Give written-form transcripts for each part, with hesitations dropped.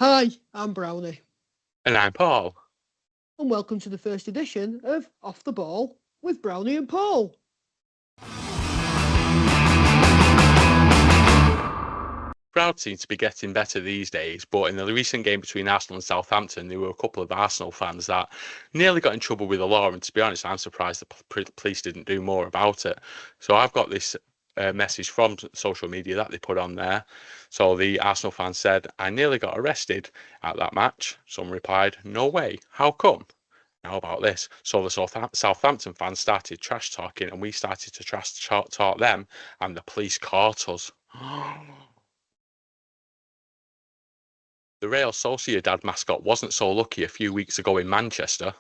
Hi, I'm Brownie, And I'm Paul. and welcome to the first edition of Off the Ball with Browny and Paul. Crowd seems to be getting better these days, but in the recent game between Arsenal and Southampton, there were a couple of Arsenal fans that nearly got in trouble with the law, and to be honest, I'm surprised the police didn't do more about it. So I've got this message from social media that they put on there. So the Arsenal fan said, "I nearly got arrested at that match." Some replied, "No way, how come?" How about this? So the Southampton fans started trash talking, and we started to trash talk them, and the police caught us. The Real Sociedad mascot wasn't so lucky a few weeks ago in Manchester.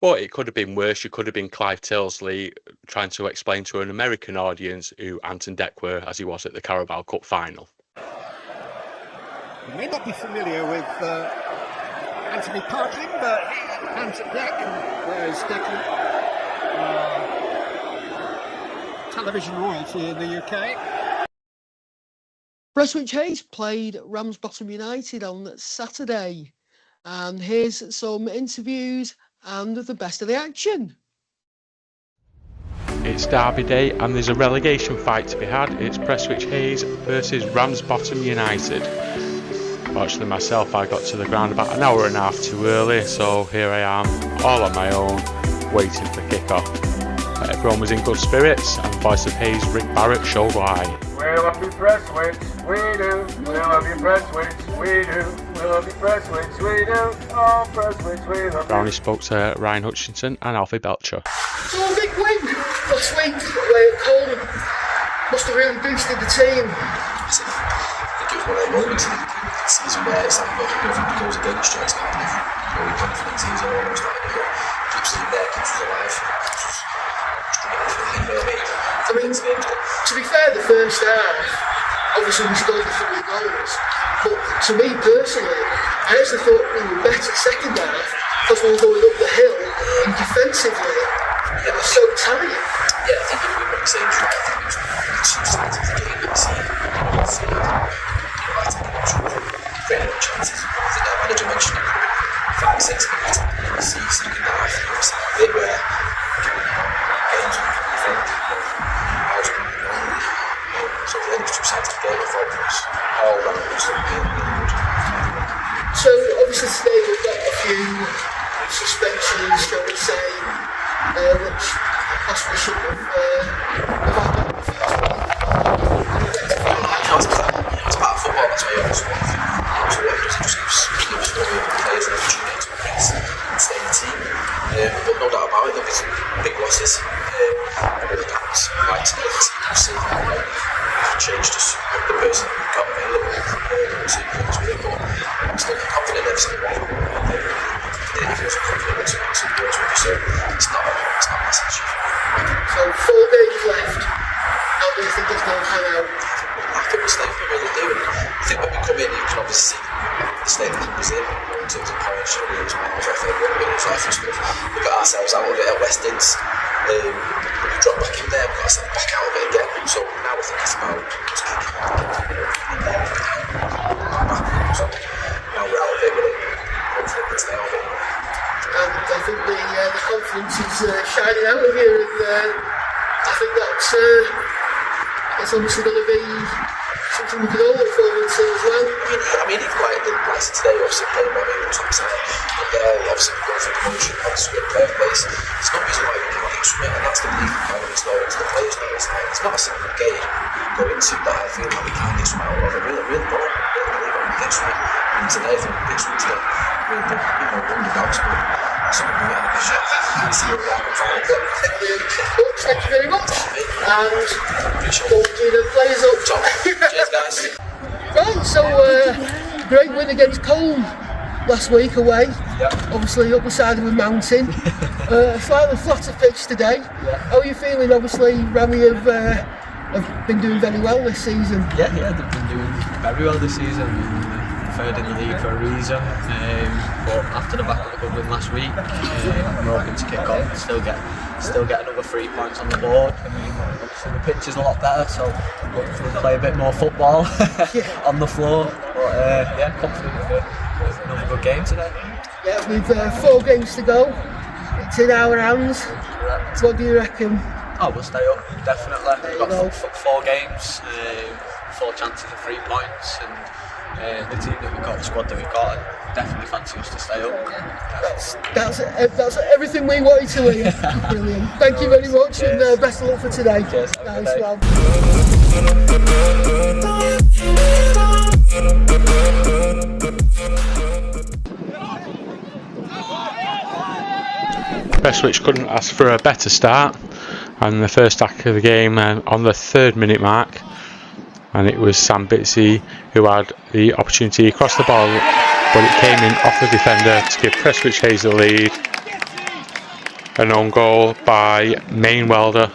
But it could have been worse. You could have been Clive Tilsley trying to explain to an American audience who Anton Deck were as he was at the Carabao Cup final. You may not be familiar with Anthony Parkling, but Anton Deck, there's Declan, television royalty in the UK. Prestwich Hayes played Ramsbottom United on Saturday, and here's some interviews and the best of the action. It's Derby Day and there's a relegation fight to be had. It's Prestwich Hayes versus Ramsbottom United. Fortunately myself, I got to the ground about an hour and a half too early, so here I am, all on my own, waiting for kick-off. Everyone was in good spirits, and voice of Hayes Rick Barrett showed why. We love you Prestwich, we do. We love you Prestwich, we do. We love you Prestwich, we do. Oh, Prestwich, we love you. Brownie spoke to Ryan Hutchinson and Alfie Belcher. So a big win last week away at Cole must have really boosted the team. I think it was one of the moments in the season where it's like nothing goes against you. It's kind of very confident season, almost like keeps you there, keeps you alive. I mean, to be fair, the first half, obviously we scored the 3 goals, but to me personally, I actually thought we were better second half because we were going up the hill and defensively it was so tight. Yeah, I think what you're saying is right. I think it was two sides of the game that you see creating chances. I think our manager mentioned it 5-6 minutes in the second half. It was a bit where games were defended. So the end of two sides of the game, I thought it was all round really good. So obviously today we've got a few suspensions, shall we say, which possibly should have happened. It's part of football, that's why you always want. So what it does, it just gives players an opportunity to progress and stay in the team. But no doubt about it, there'll be some big losses. That's right to the team, we'll see changed us, the person who got available to use with it, but I'm still confident in everything right. He feels confident to work with you, so it's not a massive achievement. So 4 days left. How do you think it's going to pan out? I think we're staying, we really do. I think when we come in, you can obviously see the state the club is in terms of points, Williams, Miles, FA, winners, life and stuff. We got ourselves out of it at West Inns. We dropped back in there, we got ourselves back out of it again. So now I think it's about just kicking on. So now we're out of it with it. Hopefully we can stay out of it. And I think the confidence is shining out of you, and I think that's obviously going to be something we can all look forward to as well. I mean, even like today, obviously playing Rammy on top side, but yeah, obviously we're going for promotion, obviously we're in third place. There's no reason why we can't get something, and that's the belief of it's the players know. It's not a single game go into that I feel like we can't get something out of it. Really don't. Really believe it. We get something. And today, I think we get something today. Really don't, roundabouts, but something we get in the shot. See you back and find it. Thank you very much. And we'll do the players up. Cheers, guys. Right, so great win against Cole last week away. Yep. Obviously up the side of a mountain. Slightly flatter pitch today. Yep. How are you feeling? Obviously, Rammy have have been doing very well this season. Yeah, they've been doing very well this season. Third in the league for a reason, but after the back of a good win last week, we're hoping to kick on, still get another 3 points on the board. I mean, obviously the pitch is a lot better, so hopefully play a bit more football on the floor. But confident with another good game today. Yeah, we've 4 games to go. It's in our hands. Correct. What do you reckon? Oh, we'll stay up, definitely. We've got 4 games, 4 chances of 3 points, and the team that we've got, the squad that we've got, I definitely fancy us to stay up. That's everything we wanted to hear. Brilliant. Thank you very much. Cheers. And best of luck for today. Cheers. Nice one. Prestwich couldn't ask for a better start, and the first attack of the game on the 3rd minute mark, and it was Sam Bitsy who had the opportunity across the ball, but it came in off the defender to give Prestwich Hayes the lead. An own goal by Main Welder,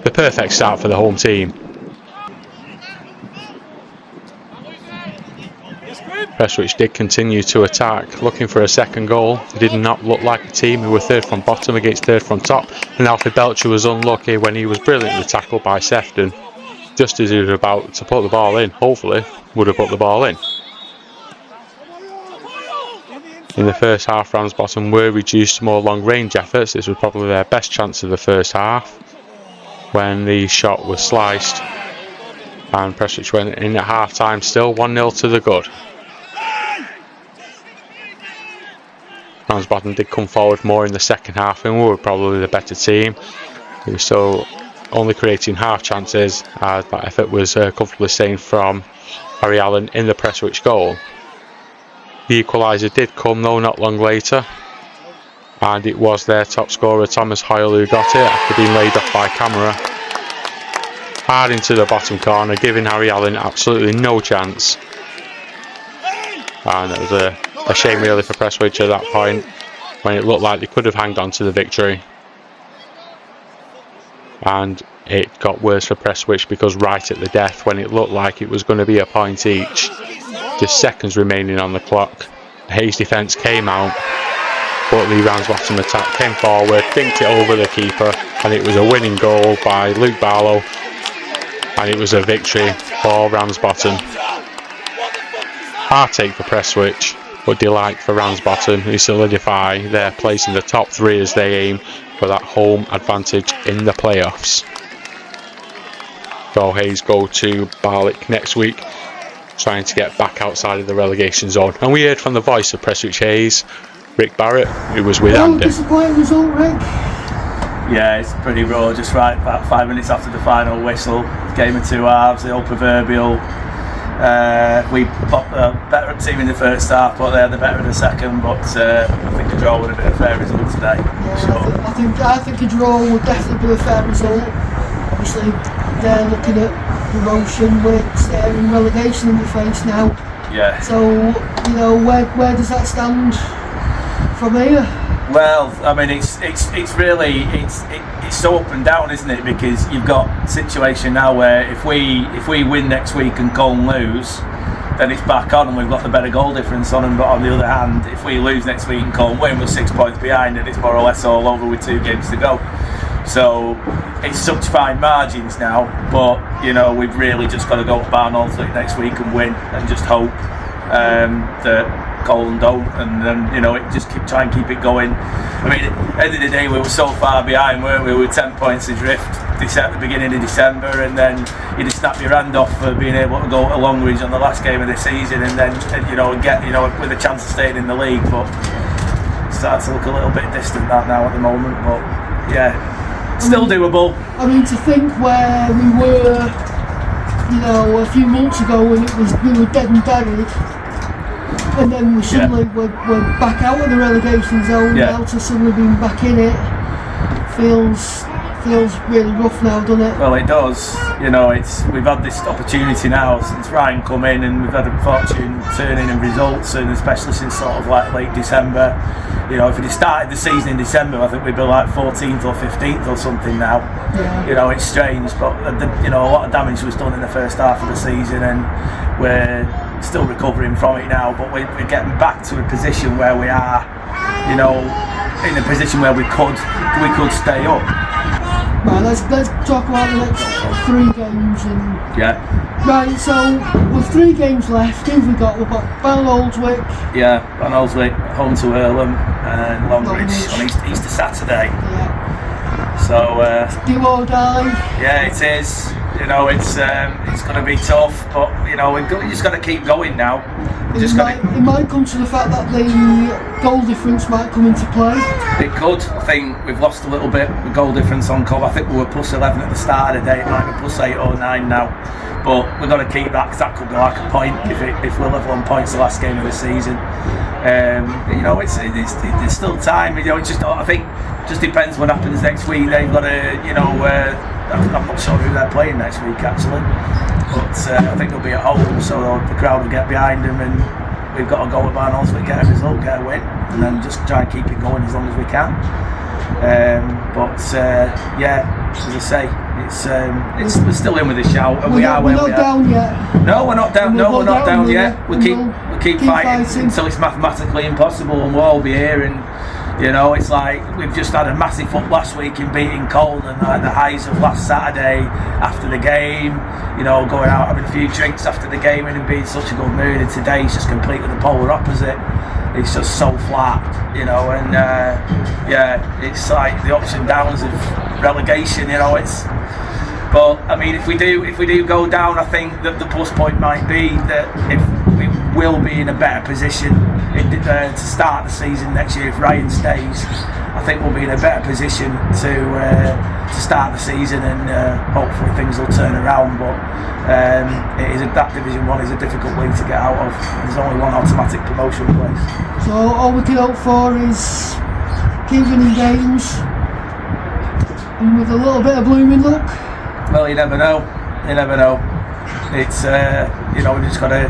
the perfect start for the home team. Prestwich did continue to attack, looking for a second goal. It did not look like a team who were 3rd from bottom against 3rd from top, and Alfie Belcher was unlucky when he was brilliantly tackled by Sefton. Just as he was about to put the ball in, hopefully would have put the ball in. In the first half, Ramsbottom were reduced to more long range efforts. This was probably their best chance of the first half, when the shot was sliced, and Prestwich went in at half time still 1-0 to the good. Ramsbottom did come forward more in the second half and were probably the better team. They were still only creating half chances, as that effort was comfortably staying from Harry Allen in the Prestwich goal. The equaliser did come though not long later, and it was their top scorer Thomas Hoyle who got it after being laid off by camera. Hard into the bottom corner, giving Harry Allen absolutely no chance. And it was a shame really for Prestwich at that point, when it looked like they could have hanged on to the victory. And it got worse for Prestwich, because right at the death, when it looked like it was going to be a point each, just seconds remaining on the clock, the Hayes defence came out, but the Ramsbottom attack came forward, dinked it over the keeper, and it was a winning goal by Luke Barlow, and it was a victory for Ramsbottom. Hard take for Prestwich, but delight for Ramsbottom, who solidify their place in the top 3 as they aim for that home advantage in the playoffs. So Hayes go to Barlick next week, trying to get back outside of the relegation zone. And we heard from the voice of Prestwich Hayes, Rick Barrett, who was with Andy. Disappointing result, Rick. Yeah, it's pretty raw, just right about 5 minutes after the final whistle. Game of 2 halves, the old proverbial. We popped a better team in the first half, but they had the better in the second. But I think a draw would have been a fair result today. Yeah, Sure. I think a draw would definitely be a fair result. Obviously, they're looking at promotion, we're staring relegation in the face now. Yeah. So, you know, where does that stand from here? Well, I mean, it's really it's so up and down, isn't it? Because you've got a situation now where if we win next week and Colne lose, then it's back on and we've got the better goal difference on them. But on the other hand, if we lose next week and Colne win, we're 6 points behind and it's more or less all over with 2 games to go. So it's such fine margins now. But you know, we've really just got to go to Barnolds next week and win and just hope that Colne don't, and then you know, just try and keep it going. I mean, at the end of the day, we were so far behind, weren't we? We were 10 points adrift at the beginning of December, and then you just snap your hand off for being able to go to Longridge on the last game of the season, and then get with a chance of staying in the league. But it starts to look a little bit distant that now at the moment. But yeah, still doable. I mean, to think where we were, you know, a few months ago when we were dead and buried. And then we suddenly we're back out of the relegation zone now to suddenly being back in it. Feels really rough now, doesn't it? Well, it does. you know, we've had this opportunity now since Ryan come in, and we've had a fortune turning in results, and especially since sort of like late December. You know, if we'd started the season in December, I think we'd be like 14th or 15th or something now. Yeah. You know, it's strange, but you know, a lot of damage was done in the first half of the season, and we're still recovering from it now. But we're getting back to a position where we are, you know, in a position where we could stay up. Right, let's talk about the next 3 games. And Yeah. right, so with 3 games left, who've we got? We've got Bell Oldswick. Yeah, Van Olswick, home to Earlham, and Longridge Longridge. on Easter Saturday. Yeah. So Do or die. yeah, it is. You know, it's going to be tough, but you know, we just got to keep going now. It might come to the fact that the goal difference might come into play. It could. I think we've lost a little bit the goal difference on Cove. I think we were plus 11 at the start of the day. It might be plus 8 or 9 now. But we've got to keep that, because that could be like a point if we're level on points the last game of the season. You know, it's still time. You know, I think just depends what happens next week. They've got to, you know, I'm not sure who they're playing next week actually. But I think they'll be at home, so the crowd will get behind them, and we've got to go at Barnolds, get a result, get a win, and then just try and keep it going as long as we can. Yeah, as I say, we're still in with a shout, and we're not down yet. No, we're not down. No, we're not down yet. We keep fighting fighting until it's mathematically impossible, and we'll all be here. And you know, it's like we've just had a massive up last week in beating Cole, and like the highs of last Saturday after the game. You know, going out having a few drinks after the game and being such a good mood. And today it's just completely the polar opposite. It's just so flat, you know, and yeah, it's like the ups and downs of relegation. You know, But I mean, if we do go down, I think that the plus point might be that if we will be in a better position to start the season next year if Ryan stays, I think we'll be in a better position to start the season, and hopefully things will turn around. But that Division 1 is a difficult league to get out of. There's only one automatic promotion place. So all we can hope for is keep winning games, and with a little bit of blooming luck. Well, you never know. It's you know, we just got to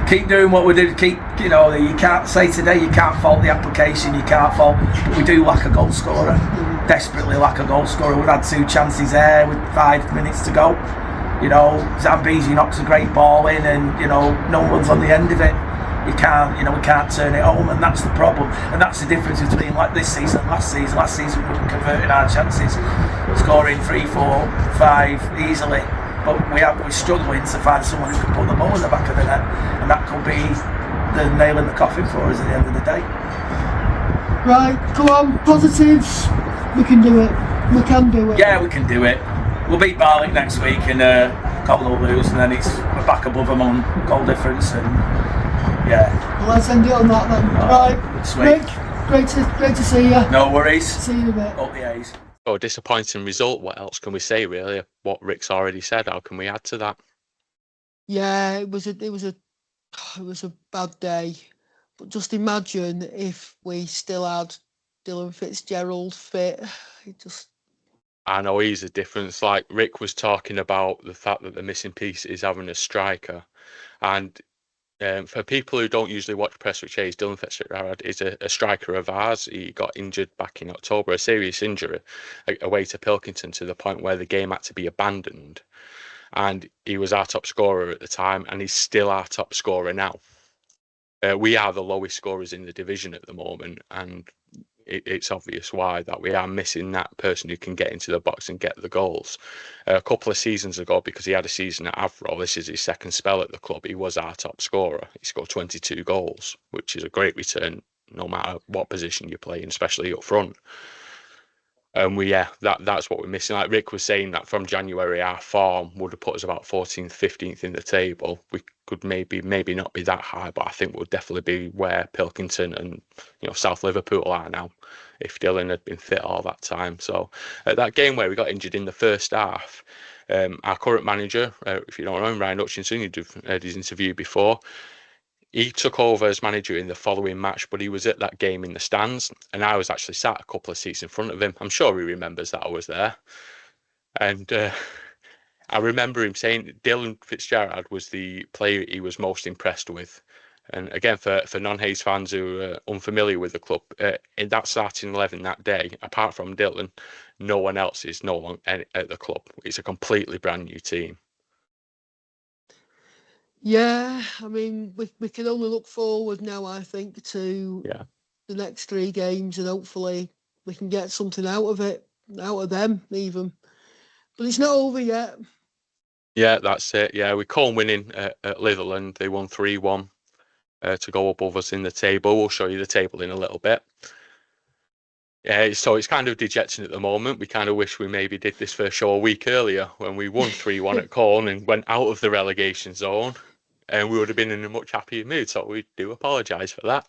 keep doing what we do. You know, you can't say today you can't fault the application, you can't fault, but we do lack a goal scorer. Desperately lack a goal scorer. We've had 2 chances there with 5 minutes to go. You know, Zambezi knocks a great ball in, and you know, no one's on the end of it. We can't turn it home, and that's the problem. And that's the difference between like this season and last season. Last season we were converting our chances, scoring 3, 4, 5 easily. But we're struggling to find someone who can put the ball in the back of the net, and that could be the nail in the coffin for us at the end of the day. Right, come on, positives. We can do it. We can do it. Yeah, we can do it. We'll beat Barlick next week, and Cole will lose, and then we're back above them on goal difference, and yeah. Well, let's end it on that then. Right, sweet. Rick, great to see you. No worries. See you in a bit. Up the A's. Oh, disappointing result. What else can we say, really? What Rick's already said. How can we add to that? Yeah, it was a bad day. But just imagine if we still had Dylan Fitzgerald fit. I know he's a difference. Like Rick was talking about the fact that the missing piece is having a striker, and for people who don't usually watch Press with Chase, Dylan Fitzgerald is a striker of ours. He got injured back in October, a serious injury away to Pilkington, to the point where the game had to be abandoned. And he was our top scorer at the time, and he's still our top scorer now. We are the lowest scorers in the division at the moment, and it's obvious why, that we are missing that person who can get into the box and get the goals. A couple of seasons ago, because he had a season at Avril, this is his second spell at the club, he was our top scorer. He scored 22 goals, which is a great return no matter what position you're playing, especially up front. And that's what we're missing. Like Rick was saying, that from January our form would have put us about 14th, 15th in the table. We could maybe not be that high, but I think we'll definitely be where Pilkington and South Liverpool are now, if Dylan had been fit all that time. So at that game where we got injured in the first half, our current manager, if you don't know him, Ryan Hutchinson, you'd heard his interview before. He took over as manager in the following match, but he was at that game in the stands, and I was actually sat a couple of seats in front of him. I'm sure he remembers that I was there. And I remember him saying Dylan Fitzgerald was the player he was most impressed with. And again, for non-Hayes fans who are unfamiliar with the club, in that starting 11 that day, apart from Dylan, no one else is no longer at the club. It's a completely brand new team. Yeah, I mean, we can only look forward now, I think, to the next 3 games, and hopefully we can get something out of it, out of them even. But it's not over yet. Yeah, that's it. Yeah, we Colne winning at Litherland. They won 3-1 to go above us in the table. We'll show you the table in a little bit. Yeah, so it's kind of dejecting at the moment. We kind of wish we maybe did this first show a week earlier when we won 3-1 at Colne and went out of the relegation zone. And we would have been in a much happier mood, so we do apologise for that.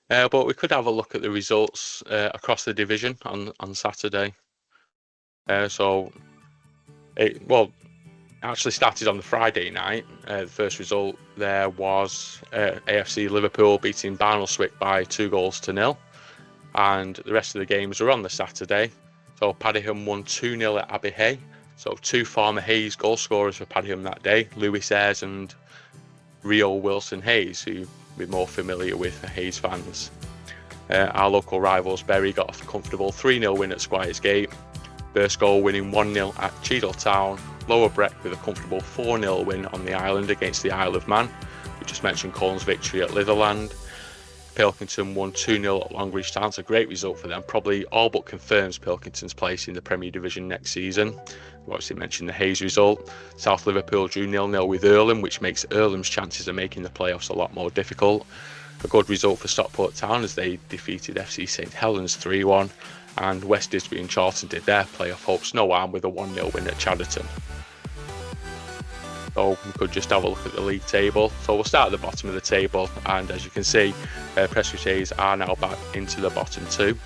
But we could have a look at the results across the division on Saturday. So it actually started on the Friday night. The first result there was AFC Liverpool beating Barnsley by 2-0. And the rest of the games were on the Saturday. So Padiham won 2-0 at Abbey Hay. So 2 former Hayes goal scorers for Padiham that day, Lewis Ayres and Rio Wilson Hayes, who we're more familiar with for Hayes fans. Our local rivals Bury got a comfortable 3-0 win at Squires Gate. Burstgoal winning 1-0 at Cheadle Town. Lower Breck with a comfortable 4-0 win on the island against the Isle of Man. We just mentioned Colne's victory at Litherland. Pilkington won 2-0 at Longridge Town. It's a great result for them. Probably all but confirms Pilkington's place in the Premier Division next season. We obviously mentioned the Hayes result. South Liverpool drew 0-0 with Earlham, which makes Earlham's chances of making the playoffs a lot more difficult. A good result for Stockport Town as they defeated FC St Helens 3-1. And West Disbury and Charlton did their playoff hopes no harm with a 1-0 win at Chadderton. So we could just have a look at the league table. So we'll start at the bottom of the table, and as you can see, Prestwich Hayes are now back into the bottom 2.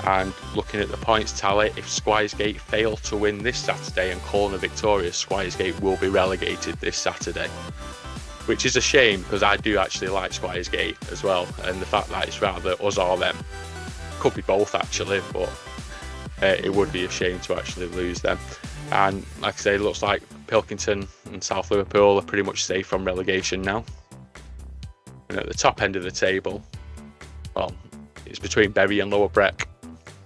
And looking at the points tally, if Squires Gate fail to win this Saturday and Colne are victorious, Squires Gate will be relegated this Saturday. Which is a shame, because I do actually like Squires Gate as well, and the fact that it's rather us or them. Could be both actually, but it would be a shame to actually lose them. And like I say, it looks like Pilkington and South Liverpool are pretty much safe from relegation now. And at the top end of the table, well, it's between Bury and Lower Breck.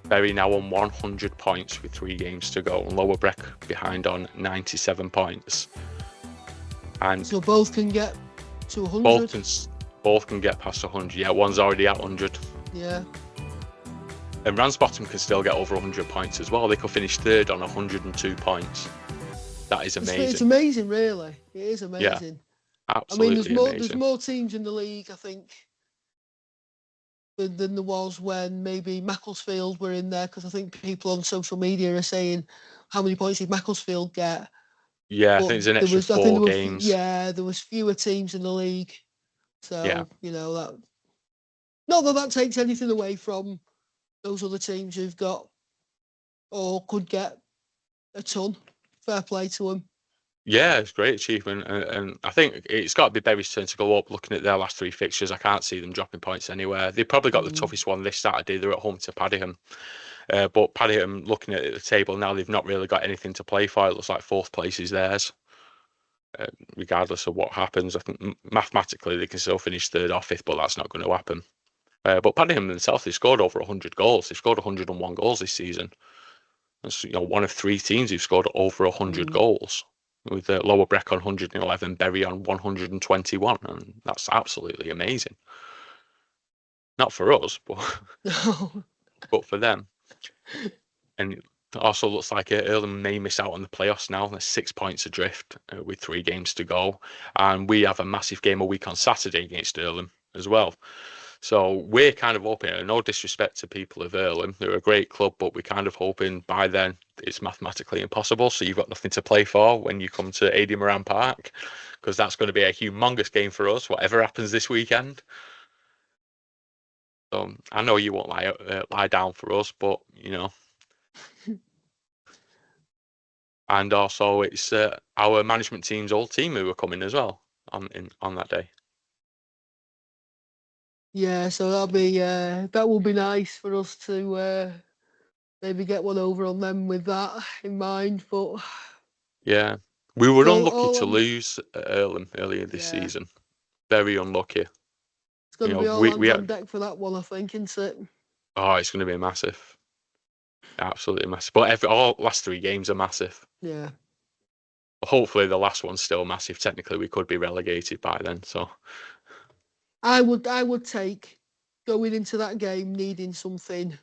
Bury now on 100 points with 3 games to go, and Lower Breck behind on 97 points. And so both can get to 100? Both can get past 100. Yeah, one's already at 100. Yeah. And Ramsbottom can still get over 100 points as well. They could finish 3rd on 102 points. That is amazing. It's amazing, really. It is amazing. Yeah, absolutely amazing. There's more teams in the league, I think, than there was when maybe Macclesfield were in there, because I think people on social media are saying, how many points did Macclesfield get? Yeah, but I think it's an extra 4 games. There was fewer teams in the league. So, that... Not that takes anything away from those other teams who've got or could get a ton. Fair play to them. Yeah, it's a great achievement, and I think it's got to be Bury's turn to go up. Looking at their last 3 fixtures, I can't see them dropping points anywhere. They've probably got the toughest one this Saturday. They're at home to Padiham. But Padiham, looking at the table now, they've not really got anything to play for. It looks like 4th place is theirs. Regardless of what happens, I think mathematically they can still finish 3rd or 5th, but that's not going to happen. But Padiham themselves, they've scored over 100 goals. They've scored 101 goals this season. That's one of 3 teams who've scored over 100 goals, with Lower Breck on 111, Bury on 121, and that's absolutely amazing. Not for us, but for them. And it also looks like Earlham may miss out on the playoffs now. They're 6 points adrift with 3 games to go, and we have a massive game a week on Saturday against Earlham as well. So we're kind of hoping, no disrespect to people of Earlham, they're a great club, but we're kind of hoping by then it's mathematically impossible. So you've got nothing to play for when you come to AD Moran Park, because that's going to be a humongous game for us, whatever happens this weekend. So I know you won't lie down for us, but and also it's our management team's old team who are coming as well on that day. Yeah, so that will be nice for us to maybe get one over on them with that in mind. But Yeah. We were So unlucky all to I'm- lose at Earlham earlier this Yeah. season. Very unlucky. It's going You to know, be all we hands on had, deck for that one, I think, isn't it? oh, it's going to be massive. Absolutely massive. But all last 3 games are massive. Yeah. Hopefully the last one's still massive. Technically, we could be relegated by then. So I would take going into that game needing something.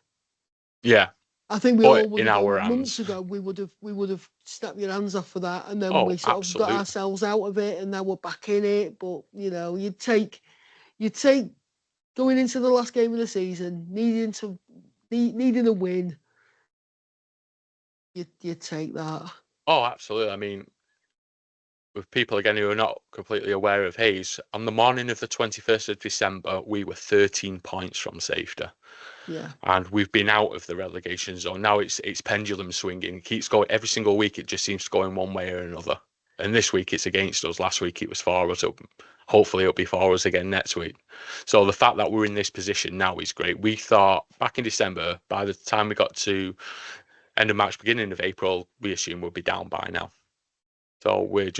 yeah, I think we put all it would in have our gone months hands. ago. We would have snapped your hands off for that, and then Oh, we sort of got absolutely. ourselves out of it, and now we're back in it. But you know, you'd take going into the last game of the season, needing a win. You'd take that. Oh, absolutely. I mean, with people again who are not completely aware of Hayes, on the morning of the 21st of December, we were 13 points from safety. Yeah. And we've been out of the relegation zone. Now it's pendulum swinging. It keeps going every single week. It just seems to go in one way or another. And this week it's against us. Last week it was for us. Hopefully it'll be for us again next week. So the fact that we're in this position now is great. We thought back in December, by the time we got to end of March, beginning of April, we assume we'll be down by now. So we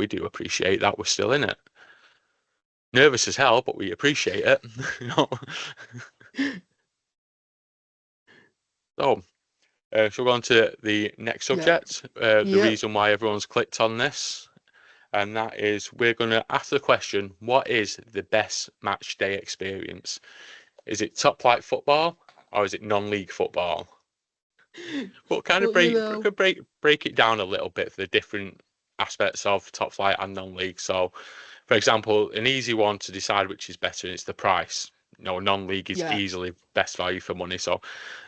do appreciate that we're still in it. Nervous as hell, but we appreciate it. So, shall we go on to the next subject? The reason why everyone's clicked on this, and that is we're going to ask the question: what is the best match day experience? Is it top flight football or is it non-league football? But kind of break it down a little bit for the different aspects of top flight and non-league. So, for example, an easy one to decide which is better is the price. Non-league is easily best value for money. So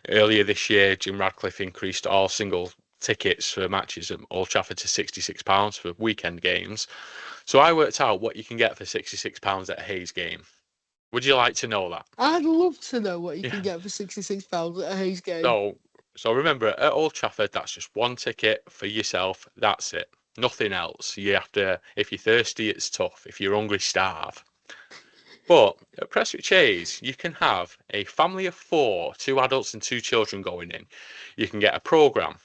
earlier this year, Jim Radcliffe increased all single tickets for matches at Old Trafford to £66 for weekend games. So I worked out what you can get for £66 at a Hayes game. Would you like to know that? I'd love to know what you can get for £66 at a Hayes game. So remember, at Old Trafford, that's just one ticket for yourself. That's it. Nothing else. You have to, if you're thirsty, it's tough. If you're hungry, starve. But at Prestwich Hayes, you can have a family of 4, 2 adults and 2 children going in. You can get a programme,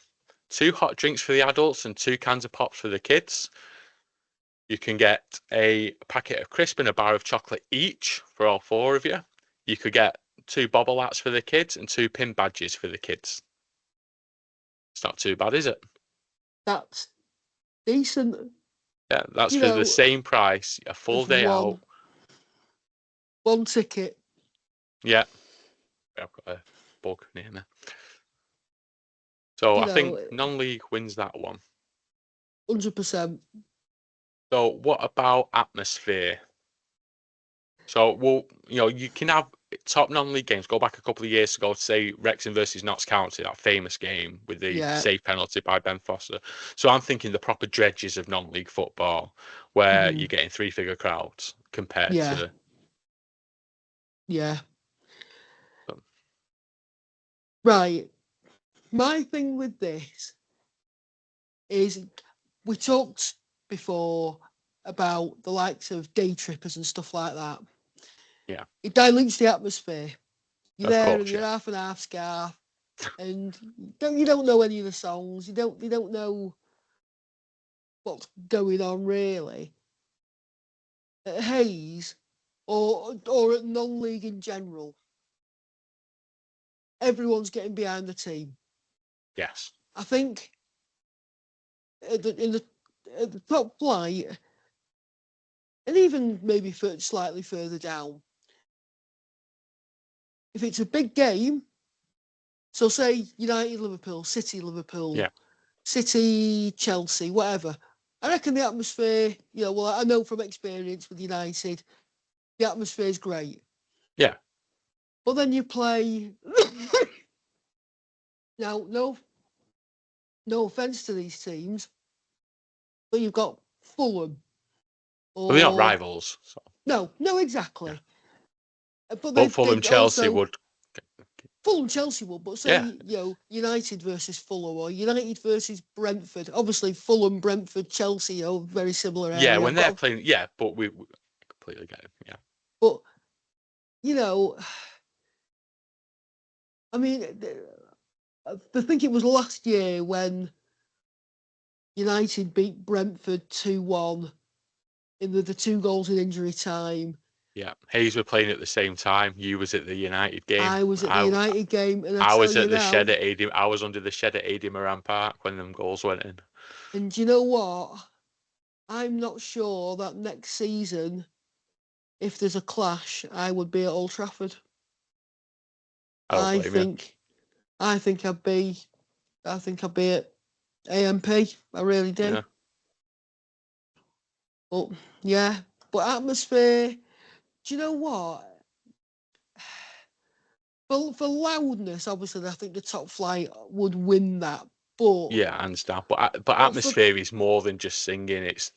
2 hot drinks for the adults and 2 cans of pops for the kids. You can get a packet of crisp and a bar of chocolate each for all 4 of you. You could get 2 bobble hats for the kids and 2 pin badges for the kids. It's not too bad, is it? That's decent. Yeah, that's for the same price, a full day out. One ticket. Yeah. I've got a bug near me. So I think non-league wins that one. 100%. So what about atmosphere? So, you can have top non-league games. Go back a couple of years ago to say Wrexham versus Notts County, that famous game with the save penalty by Ben Foster. So I'm thinking the proper dredges of non-league football, where you're getting 3-figure crowds compared to. Yeah. Right. My thing with this is we talked before about the likes of day trippers and stuff like that. Yeah. It dilutes the atmosphere. You're Of there course, and you're half and half scarf, and you don't know any of the songs. You don't know what's going on really. At Hayes or at non-league in general, everyone's getting behind the team. Yes. I think at the top flight, and even maybe slightly further down, if it's a big game, so say United Liverpool, City Liverpool, City Chelsea, whatever, I reckon the atmosphere, I know from experience with United, the atmosphere is great. Yeah. But then you play. Now, no offence to these teams, but you've got Fulham. Well, they're not rivals. So. No, exactly. Yeah. But Fulham Chelsea would. Fulham Chelsea would, but say United versus Fulham or United versus Brentford. Obviously, Fulham, Brentford, Chelsea are very similar area. Yeah, when they're playing, but we completely get it. Yeah. But I mean, I think it was last year when United beat Brentford 2-1 in the 2 goals in injury time. Yeah, Hayes were playing at the same time. You was at the United game. I was at the United game, and I tell was you at the now, shed at AD. I was under the shed at AD Moran Park when them goals went in. and do you know what? I'm not sure that next season, if there's a clash, I would be at Old Trafford. I don't I blame you. think I'd be at AMP. I really do. Yeah. But yeah, but atmosphere. Do you know what? For loudness, obviously, I think the Top Flight would win that. But Yeah, I understand. But for atmosphere is more than just singing. It's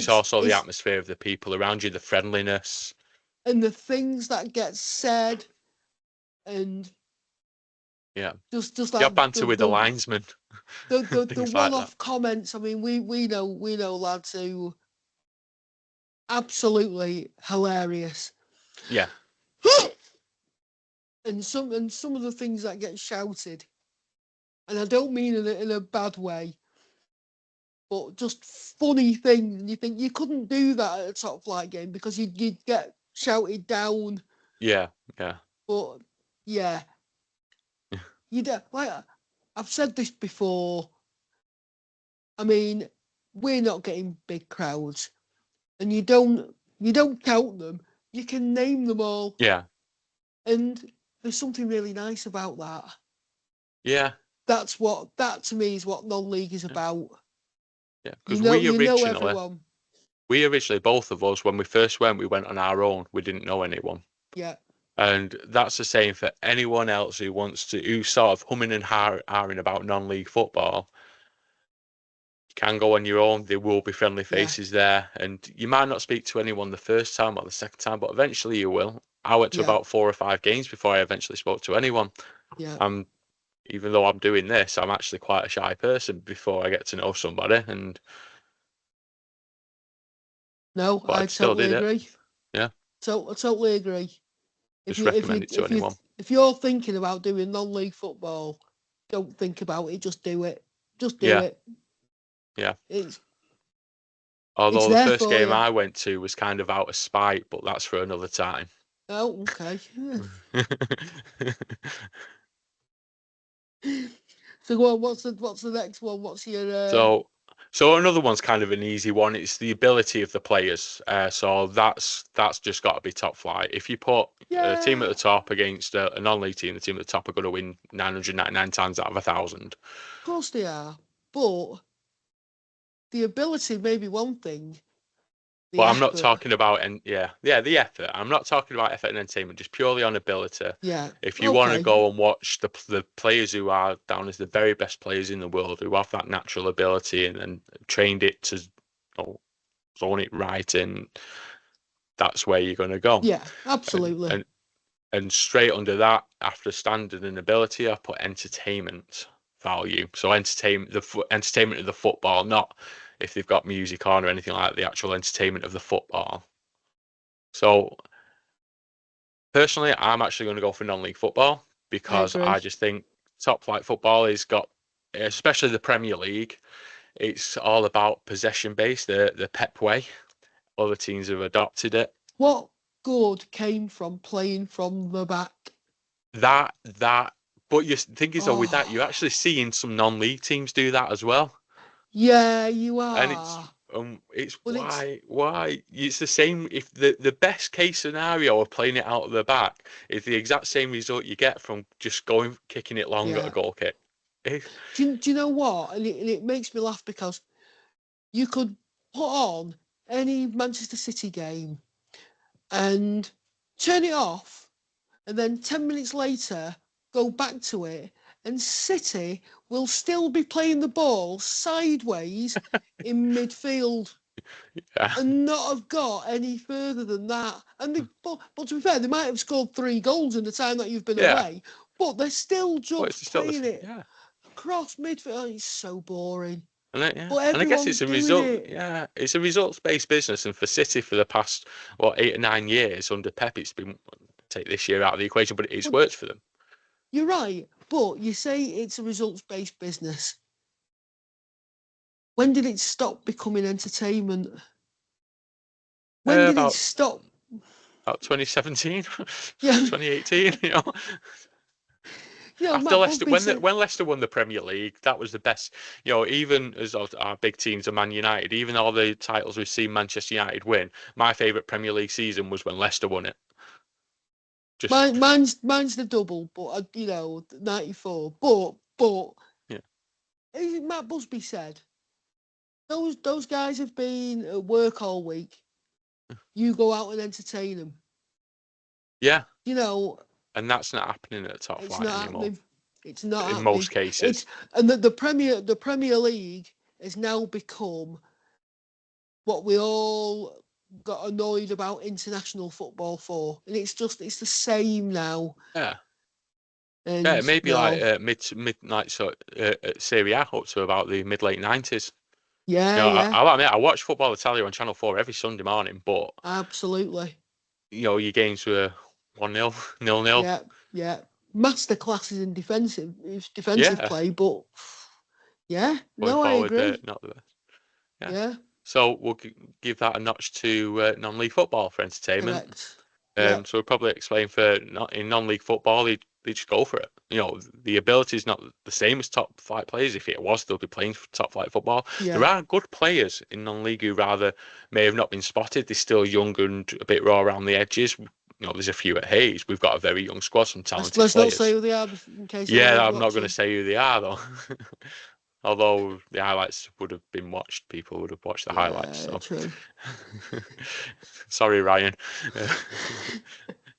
also the atmosphere of the people around you, the friendliness. and the things that get said, and Yeah. just You like have banter with the linesmen. the Things like one-off that. comments. I mean, we know lads who absolutely hilarious. Yeah. And some of the things that get shouted, and I don't mean in a bad way, but just funny things. And you think you couldn't do that at a Top Flight game because you'd get shouted down. Yeah, yeah. But yeah, like I've said this before. I mean, we're not getting big crowds, and you don't count them. You can name them all. Yeah. And there's something really nice about that. Yeah. That to me is what non-league is about. Yeah, because you know everyone. We originally, both of us, when we first went, we went on our own. We didn't know anyone. Yeah. And that's the same for anyone else who's sort of humming and hawing about non-league football. You can go on your own. There will be friendly faces there, and you might not speak to anyone the first time or the second time, but eventually you will. I went to about 4 or 5 games before I eventually spoke to anyone. Yeah. Even though I'm doing this, I'm actually quite a shy person before I get to know somebody, No, I totally agree. Yeah. So I totally agree. Just recommend it to anyone. If you're thinking about doing non-league football, don't think about it. Just do it. Just do it. Yeah. It's Although the first game you. I went to was kind of out of spite, but that's for another time. Oh, okay. So go on, what's the next one? What's your So another one's kind of an easy one. It's the ability of the players. So that's just got to be Top Flight. If you put a team at the top against a non-league team, the team at the top are going to win 999 times out of 1,000. Of course they are, but the ability may be one thing. But I'm not talking about the effort. I'm not talking about effort and entertainment, just purely on ability. Yeah. If you want to go and watch the players who are down as the very best players in the world, who have that natural ability and trained it to zone it right in, that's where you're going to go. Yeah, absolutely. And straight under that, after standard and ability, I put entertainment value. So entertainment of the football, not if they've got music on or anything like that, the actual entertainment of the football. So personally, I'm actually going to go for non-league football because I just think Top Flight football has got, especially the Premier League, it's all about possession based, the Pep way. Other teams have adopted it. What good came from playing from the back? But your thing is, though, with that, you're actually seeing some non-league teams do that as well. Yeah, you are. And it's why it's the same. If the best case scenario of playing it out of the back is the exact same result you get from just kicking it long at a goal kick. Do you know what? And it makes me laugh because you could put on any Manchester City game and turn it off, and then 10 minutes later go back to it, and City will still be playing the ball sideways in midfield and not have got any further than that. And but to be fair, they might have scored 3 goals in the time that you've been away, but they're still just playing it across midfield. Oh, it's so boring. And I guess it's a result. Yeah, it's a results-based business, and for City for the past 8 or 9 years under Pep, it's been, take this year out of the equation, but it's worked for them. You're right, but you say it's a results-based business. when did it stop becoming entertainment? When did it stop? About 2017, Yeah. 2018, you know. After Matt Leicester, Busby said, when Leicester won the Premier League, that was the best. You know, even as our big teams are Man United, even all the titles we've seen Manchester United win, my favourite Premier League season was when Leicester won it. mine's the double, but 94. But yeah. as Matt Busby said, those guys have been at work all week. You go out and entertain them. Yeah. You know, and that's not happening at the top it's flight not anymore. happening. It's not in happening. most cases. And the Premier League has now become what we all got annoyed about international football for, and it's the same now. Yeah. And yeah, maybe like mid like Serie A up to about the mid late 90s. Yeah, You know, yeah. I admit I watch Football Italia on Channel 4 every Sunday morning, but Absolutely. You know, your games were 1-0, 0-0. Yeah, yeah. Masterclasses in defensive play, but yeah, Going no, I forward, agree. not the best. Yeah. So we'll give that a notch to non-league football for entertainment. Correct. So we'll probably explain in non-league football, they just go for it. You know, the ability is not the same as top flight players. If it was, they'll be playing for top flight football. Yeah. There are good players in non-league who rather may have not been spotted. They're still young and a bit raw around the edges. You know, there's a few at Hayes. We've got a very young squad, some talented Let's players. not say who they are in case Yeah, I'm watching. not going to say who they are though. Although the highlights would have been watched, people would have watched the highlights. So True. sorry, Ryan.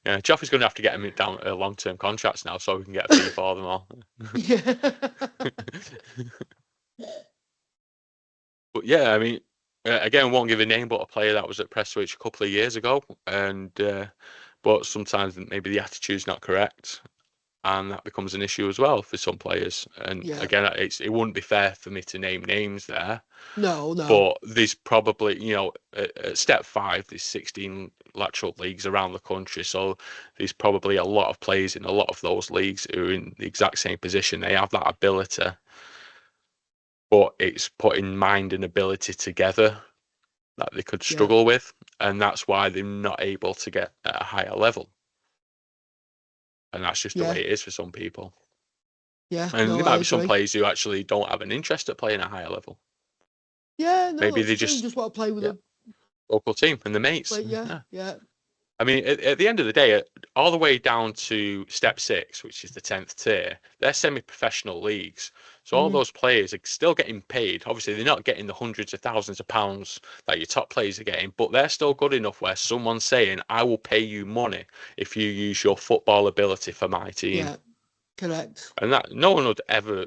Yeah, Joffrey's going to have to get him down long-term contracts now, so we can get a fee for them all. Yeah. But yeah, I mean, again, won't give a name, but a player that was at Prestwich a couple of years ago, and but sometimes maybe the attitude's not correct, and that becomes an issue as well for some players. And again, it wouldn't be fair for me to name names there. No. But there's probably, you know, at step 5, there's 16 lateral leagues around the country. So there's probably a lot of players in a lot of those leagues who are in the exact same position. They have that ability, but it's putting mind and ability together that they could struggle with. And that's why they're not able to get at a higher level. And that's just the way it is for some people. Yeah. And there might be some players who actually don't have an interest at playing at a higher level. Yeah, no, maybe they just want to play with a local team and the mates. Yeah. I mean, at the end of the day, all the way down to step 6, which is the 10th tier, they're semi-professional leagues. So all those players are still getting paid. Obviously, they're not getting the hundreds of thousands of pounds that your top players are getting, but they're still good enough where someone's saying, I will pay you money if you use your football ability for my team. Yeah, correct. And that no one would ever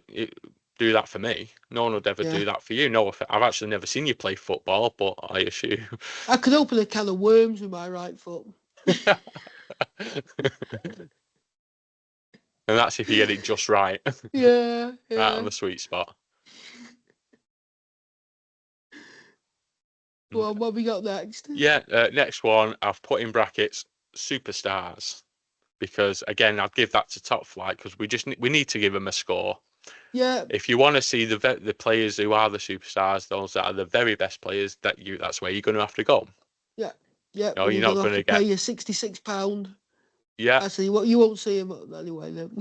do that for me. No one would ever do that for you. No, I've actually never seen you play football, but I assume I could open a can of worms with my right foot. And that's if you get it just right. Yeah. Right on the sweet spot. Well, what have we got next? Yeah, next one I've put in brackets superstars, because again I'd give that to top flight because we need to give them a score. Yeah. If you want to see the players who are the superstars, those that are the very best players, that's where you're going to have to go. Yeah. Yeah. No, you're not going to pay you £66. Yeah. Actually, what you won't see him anyway. Then.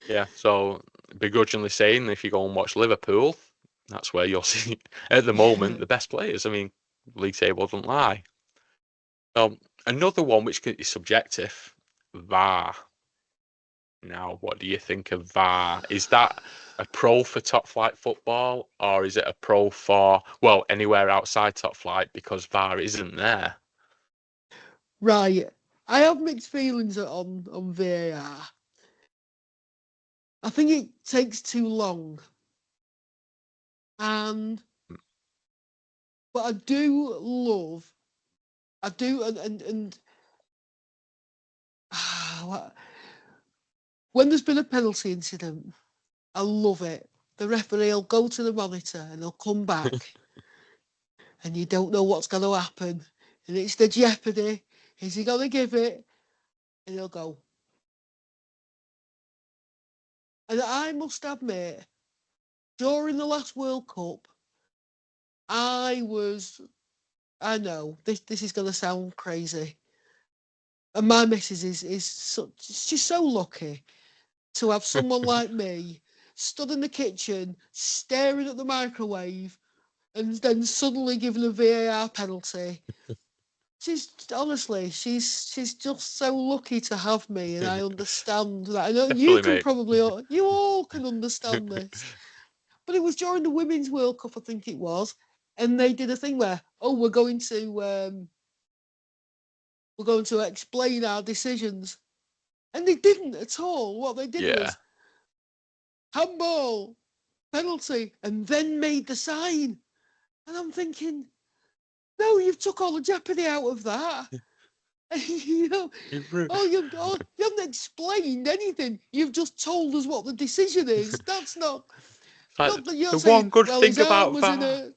Yeah. So begrudgingly saying, if you go and watch Liverpool, that's where you'll see at the moment the best players. I mean, league table doesn't lie. Another one which is subjective, VAR. Now, what do you think of VAR? Is that a pro for top flight football, or is it a pro for, well, anywhere outside top flight because VAR isn't there? Right. I have mixed feelings on VAR. I think it takes too long. But I do love, and when there's been a penalty incident, I love it. The referee will go to the monitor and he'll come back and you don't know what's going to happen. And it's the jeopardy. Is he going to give it? And he'll go. And I must admit, during the last World Cup, I know this is going to sound crazy, and my missus she's so lucky to have someone like me stood in the kitchen staring at the microwave and then suddenly given a VAR penalty. She's just so lucky to have me, and I understand that. I know you Definitely, can mate. you all can understand this. But it was during the Women's World Cup, I think it was, and they did a thing where, we're going to explain our decisions, and they didn't at all. What they did Yeah. was handball, penalty, and then made the sign. And I'm thinking, no, you've took all the jeopardy out of that. You know, you haven't explained anything. You've just told us what the decision is. That's not. Like, You're the saying, one good well, thing his arm about was in VAR.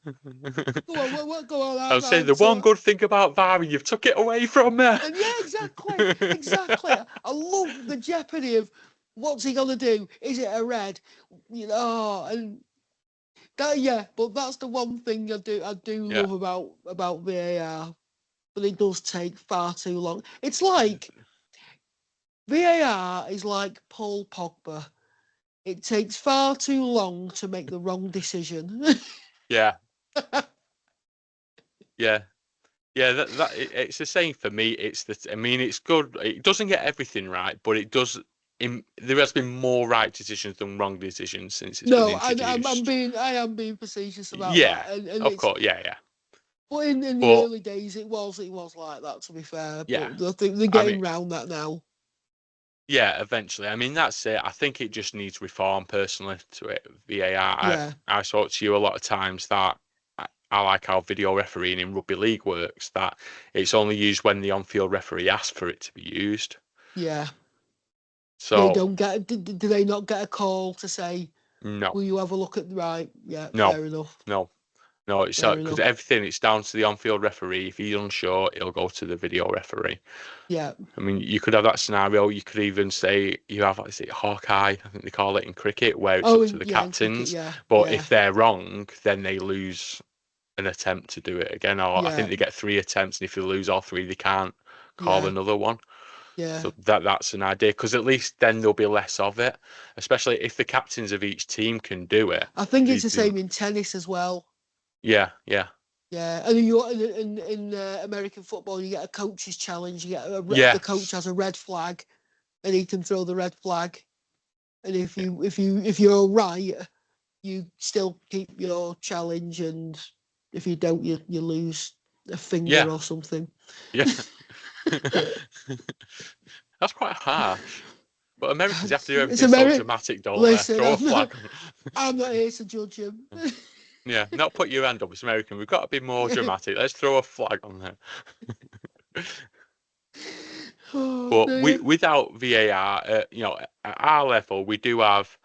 a. Go on, go on. I was saying the one good thing about VAR, you've took it away from me. And yeah, exactly. I love the jeopardy of what's he gonna do? Is it a red? You know, and that but that's the one thing I do Yeah. love about VAR, but it does take far too long. It's like VAR is like Paul Pogba. It takes far too long to make the wrong decision. Yeah. Yeah. Yeah, it's the same for me. It's good. It doesn't get everything right, but it does. There has been more right decisions than wrong decisions since it's been No, introduced. I am being facetious about Yeah, that, and of it's. course. Yeah. But in the But early days, it was like that. To be fair, yeah, but I think they're I mean, getting round that now. yeah, eventually. I mean, that's it. I think it just needs reform personally to it. VAR. Yeah. I spoke to you a lot of times that I like how video refereeing in rugby league works. That it's only used when the on-field referee asks for it to be used. Yeah. They So don't get. Do they not get a call to say, no, "Will you have a look at the right?" Yeah, no, fair enough. no. It's Fair because enough. everything it's down to the on-field referee. If he's unsure, he'll go to the video referee. Yeah. I mean, you could have that scenario. You could even say you have, is it Hawkeye? I think they call it in cricket, where it's up to the captains. Cricket, But if they're wrong, then they lose an attempt to do it again. Or I think they get 3 attempts, and if they lose all 3, they can't call another one. Yeah. So that's an idea, because at least then there'll be less of it, especially if the captains of each team can do it. I think it's the same in tennis as well. Yeah. Yeah, and in American football, you get a coach's challenge. You get the coach has a red flag, and he can throw the red flag. And if you're right, you still keep your challenge, and if you don't, you lose a finger or something. Yeah. That's quite harsh. But Americans have to do everything so dramatic, don't Listen, they? Throw a flag. I'm not here to judge him. Yeah, not put your hand up. It's American. We've got to be more dramatic. Let's throw a flag on there. But without VAR, at our level, we do have.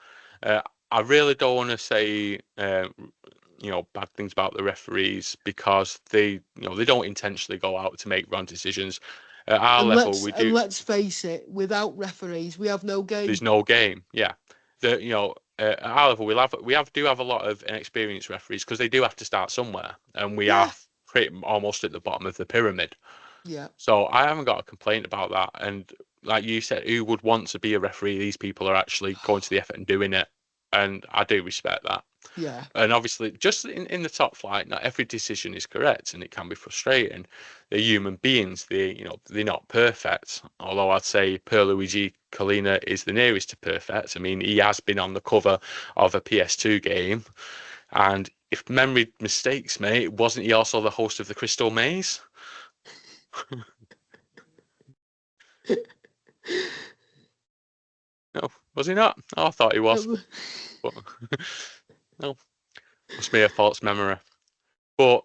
I really don't want to say, bad things about the referees, because they don't intentionally go out to make wrong decisions. At our level, we do. And let's face it, without referees, we have no game. There's no game. Yeah, at our level, we do have a lot of inexperienced referees, because they do have to start somewhere, and we are almost at the bottom of the pyramid. Yeah. So I haven't got a complaint about that. And like you said, who would want to be a referee? These people are actually going to the effort and doing it, and I do respect that. Yeah. And obviously, just in the top flight, not every decision is correct, and it can be frustrating. They're human beings. They're not perfect. Although I'd say Pierluigi Collina is the nearest to perfect. I mean, he has been on the cover of a PS2 game, and if memory mistakes me, wasn't he also the host of the Crystal Maze? No, was he not? Oh, I thought he was. But, no, must be a false memory. But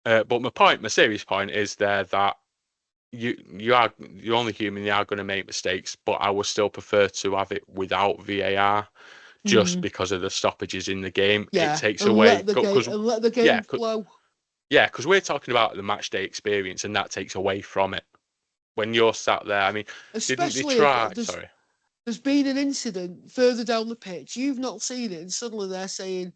my serious point is there that you're only human. You are going to make mistakes, but I would still prefer to have it without VAR, just because of the stoppages in the game. Yeah, it takes away let the game flow. Yeah, because we're talking about the match day experience, and that takes away from it. When you're sat there, I mean, especially didn't they try? Sorry. there's been an incident further down the pitch, you've not seen it, and suddenly they're saying,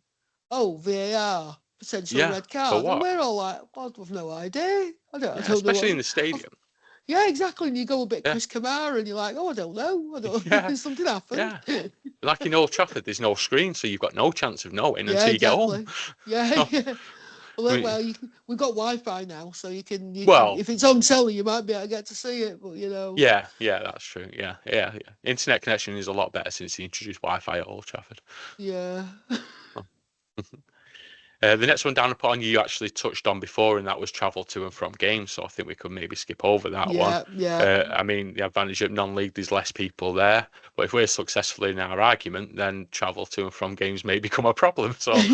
"Oh, VAR, potential Yeah, red for card," and what? we're all like, "Well, I've no idea. I Yeah, don't know especially what." in the stadium. Yeah, exactly. And you go a bit Yeah, Chris Kamara, and you're like, "Oh, I don't know. I yeah, don't. Something happened." yeah. Like in Old Trafford, there's no screen, so you've got no chance of knowing Yeah, until you get home. exactly. Yeah, So, yeah. I Well, mean, we've got Wi-Fi now, so well, if it's on telly, you might be able to get to see it. But yeah, that's true. Yeah, yeah, yeah. Internet connection is a lot better since they introduced Wi-Fi at Old Trafford. yeah, The next one down upon you actually touched on before, and that was travel to and from games. So I think we could maybe skip over that one. yeah. I mean, the advantage of non-league, there's less people there. But if we're successful in our argument, then travel to and from games may become a problem. So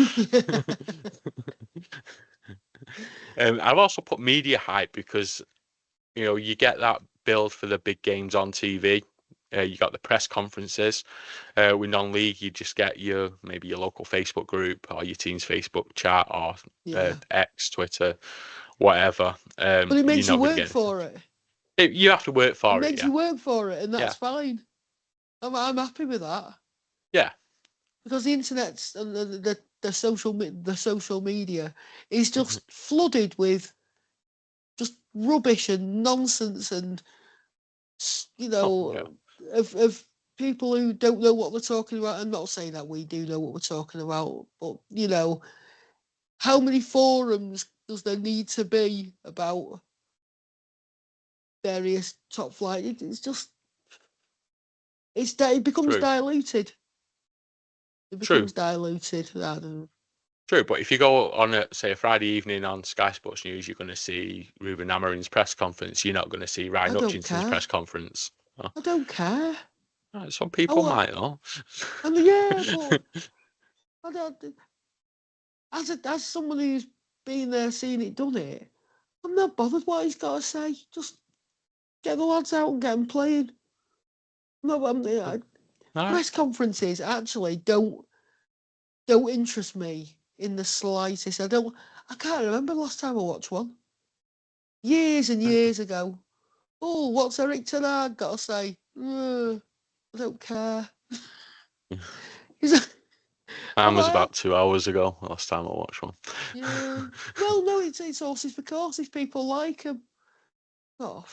I've also put media hype because you get that build for the big games on TV. You got the press conferences. With non-league, you just get maybe your local Facebook group or your team's Facebook chat or Yeah. X, Twitter, whatever. But it You're makes you not going to work get anything. for it. You have to work It for it, makes yeah. you work for it, and Yeah, that's fine. I'm happy with that yeah, because the internet and the social media is just flooded with just rubbish and nonsense and oh, yeah, of people who don't know what they're talking about. I'm not saying that we do know what we're talking about, but how many forums does there need to be about various top flight? It's just it becomes true, diluted. It true, becomes diluted. I don't true. But if you go on, say, a Friday evening on Sky Sports News, you're going to see Ruben Amarin's press conference. You're not going to see Ryan I don't Hutchinson's care. press conference. Oh, I don't care. right, some people Oh, might, though. yeah, but I don't. As someone who's been there, seen it, done it, I'm not bothered what he's got to say. Just get the lads out and get them playing. No, All right. press conferences actually don't interest me in the slightest. I can't remember the last time I watched one. Years and years ago. Oh, what's Eric Ten Hag got to say? I don't care. Mine I'm was like, about 2 hours ago, last time I watched one. yeah. Well, no, it's horses for courses. People like them. Oh,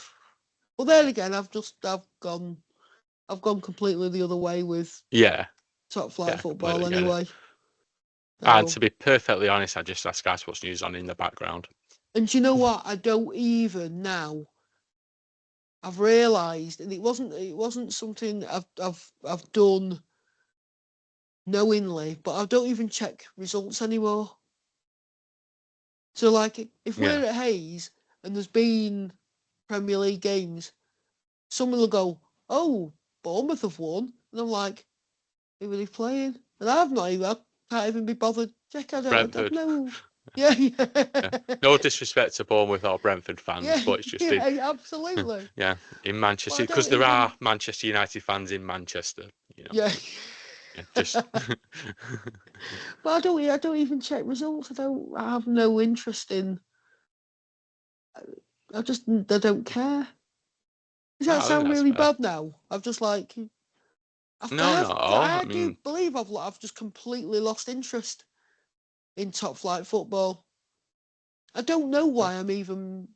well, there again, I've gone completely the other way with Yeah, top flight yeah, football completely get it. anyway. And So, to be perfectly honest, I just had Sky Sports News on in the background. and do you know what? I don't even now. I've realised, and it wasn't something I've done knowingly, but I don't even check results anymore. So, like, if Yeah, we're at Hayes and there's been Premier League games, someone will go, "Oh, Bournemouth have won," and I'm like, "Who are they playing?" And I can't even be bothered. Check, I don't Brentford. know. Yeah, Yeah. yeah, No disrespect to Bournemouth or Brentford fans, yeah, but it's just yeah, absolutely. yeah, in But Manchester I because don't there are even. Manchester United fans in Manchester. Yeah, Yeah, just but I don't even check results. I have no interest in. I don't care. Does no, that I think sound that's really fair. bad now? I've just like. No, not at all. I I do mean, believe I've just completely lost interest in top flight football. I don't know why I'm even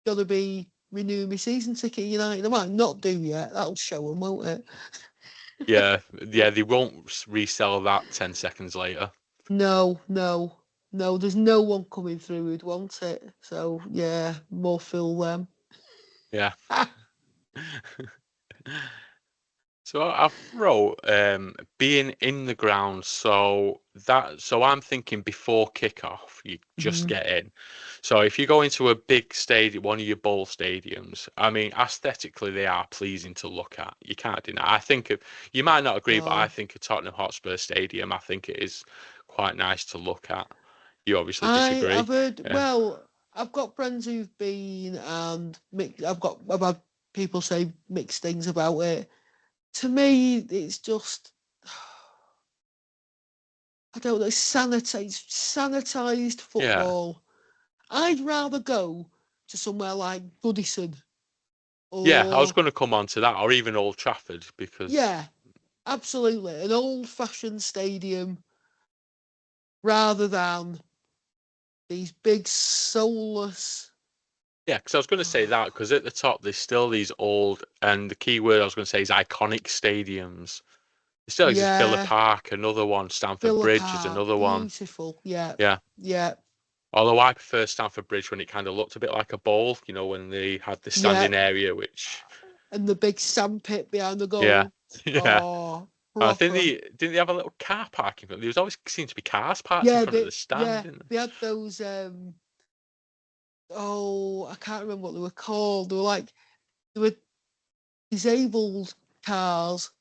gonna be renewing my season ticket at United. I might not do yet. That'll show them, won't it? yeah, yeah, they won't resell that 10 seconds later. No, no, no. There's no one coming through who'd want it. So yeah, more fool them. Yeah. So I've wrote being in the ground. So I'm thinking before kickoff, you just Mhm. get in. So if you go into a big stadium, one of your bowl stadiums, I mean, aesthetically they are pleasing to look at. You can't deny. I think you might not agree, but I No. think a Tottenham Hotspur stadium, I think it is quite nice to look at. You obviously disagree. I've heard. Yeah. Well, I've got friends who've been and I've had people say mixed things about it. To me, it's just I don't know, sanitized Yeah. football. I'd rather go to somewhere like Goodison Yeah, I was or going to come on to that, or even Old Trafford, because yeah, absolutely, an old-fashioned stadium rather than these big soulless. yeah, because I was going to say that because at the top there's still these old, and the key word I was going to say is iconic stadiums. There still exists Villa Yeah, Park, another one. Stamford Villa Bridge is Park, another one. beautiful. Yeah, Yeah. yeah, Although I prefer Stamford Bridge when it kind of looked a bit like a bowl, when they had the yeah. standing area, which, And the big sandpit behind the yeah, goal. yeah. Oh, I think proper. didn't they have a little car park in front? There was always seemed to be cars parked in Yeah, front of they the stand, yeah didn't they had those. Oh, I can't remember what they were called. They were disabled cars.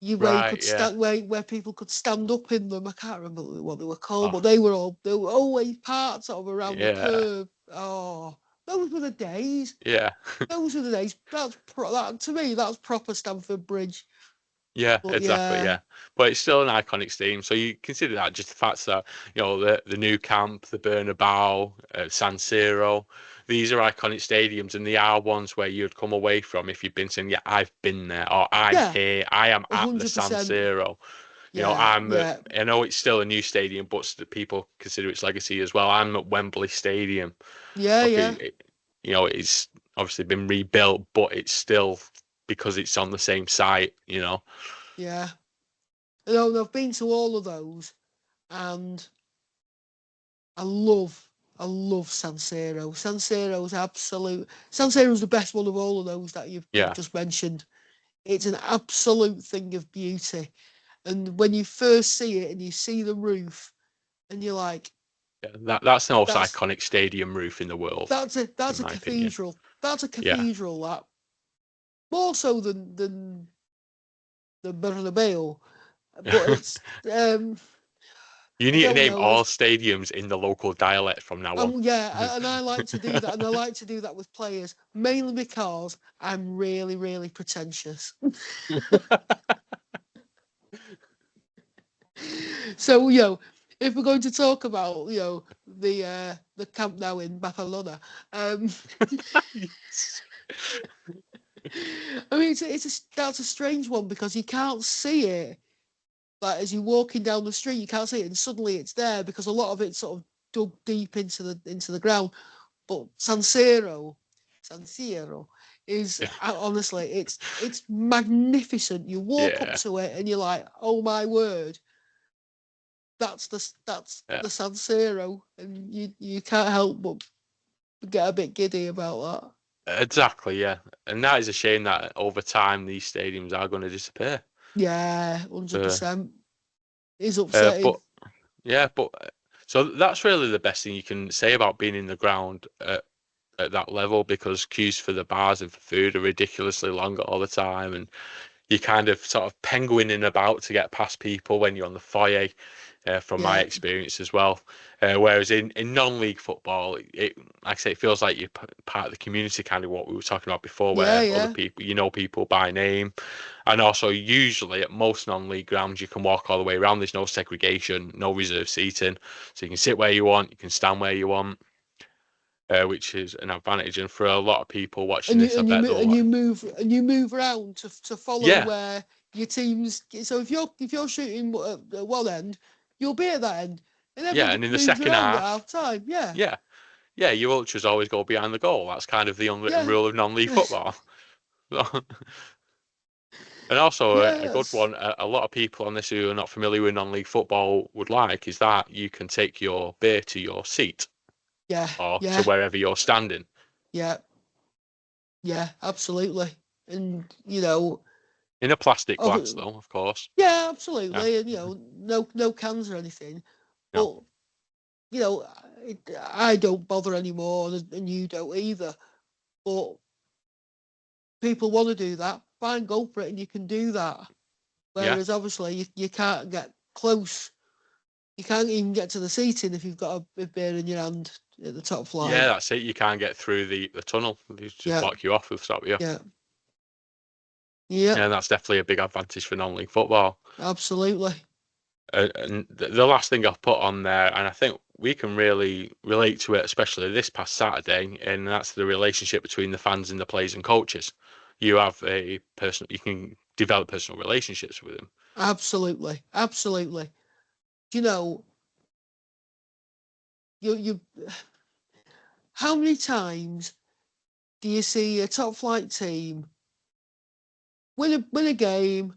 You they? where you Right, could yeah. stand where people could stand up in them. I can't remember what they were called, Oh, but they were always parked sort of around the yeah, curb. Oh, those were the days. yeah. Those were the days. That to me, that's proper Stamford Bridge. Yeah, But exactly. yeah, Yeah, but it's still an iconic stadium. So you consider that just the fact that the new camp, the Bernabeu, San Siro, these are iconic stadiums, and they are ones where you'd come away from if you've been saying, "Yeah, I've been there," or "I'm yeah, here, I am at the San 100%. Siro." Yeah, yeah, I know it's still a new stadium, but people consider its legacy as well. I'm at Wembley Stadium. yeah, Okay, yeah, it's obviously been rebuilt, but it's still because it's on the same site. yeah. No, I've been to all of those, and I love, I love San Siro. San Siro's absolute. San Siro's the best one of all of those that you've Yeah. just mentioned. It's an absolute thing of beauty, and when you first see it and you see the roof, and you're like, Yeah, that's the most that's iconic stadium roof in the world, that's in a my opinion. cathedral. That's a Yeah. cathedral. That more so than the Bernabeu, but it's You I need to don't name know. all stadiums in the local dialect from now on. Yeah, and I like to do that, and I like to do that with players mainly because I'm really, really pretentious. So if we're going to talk about the Camp Nou in Barcelona, um, I mean that's a strange one because you can't see it. Like as you're walking down the street, you can't see it, and suddenly it's there because a lot of it's sort of dug deep into the ground. But San Siro is honestly, it's magnificent. You walk up Yeah. to it and you're like, oh my word, that's Yeah. the San Siro, and you can't help but get a bit giddy about Exactly, yeah. And that is a shame that over time these stadiums are going to disappear. that. Yeah, Uh, 100%. It's upsetting. but yeah, but so that's really the best thing you can say about being in the ground at that level, because queues for the bars and for food are ridiculously long all the time, and you kind of sort of penguining about to get past people when you're on the foyer, from my Yeah, experience as well. Whereas in non-league football, like I say, it feels like you're part of the community, kind of what we were talking about before, yeah, where other yeah, people, people by name. And also, usually at most non-league grounds, you can walk all the way around. There's no segregation, no reserved seating. So you can sit where you want, you can stand where you want. Which is an advantage, and for a lot of people watching this, I bet they'll. and you move around to follow Yeah, where your teams. So if you're shooting at one end, you'll be at that end, and yeah, everyone and in the moves second around at half, half time. Yeah, yeah, yeah, your ultras always go behind the goal. That's kind of the unwritten yeah, rule of non-league football. And also a good yes, one, a lot of people on this who are not familiar with non-league football would like, is that you can take your beer to your seat yeah, or to yeah, wherever you're standing. yeah, yeah, absolutely, and In a plastic glass, of though, of course. yeah, Yeah, absolutely, and no cans or anything, no. but you know, I don't bother anymore, and you don't either, but people want to do that, fine, go for it, and you can do that. Yeah, Whereas obviously you can't get close. You can't even get to the seating if you've got a beer in your hand at the top yeah, flight. that's it. You can't get through the tunnel. They just Yeah, block you off, they'll stop you. yeah, yeah, Yeah, that's definitely a big advantage for non-league football. absolutely. And the last thing I've put on there, and I think we can really relate to it, especially this past Saturday, and that's the relationship between the fans and the players and coaches. You have you can develop personal relationships with them. Absolutely, absolutely. You know, you. How many times do you see a top flight team win a game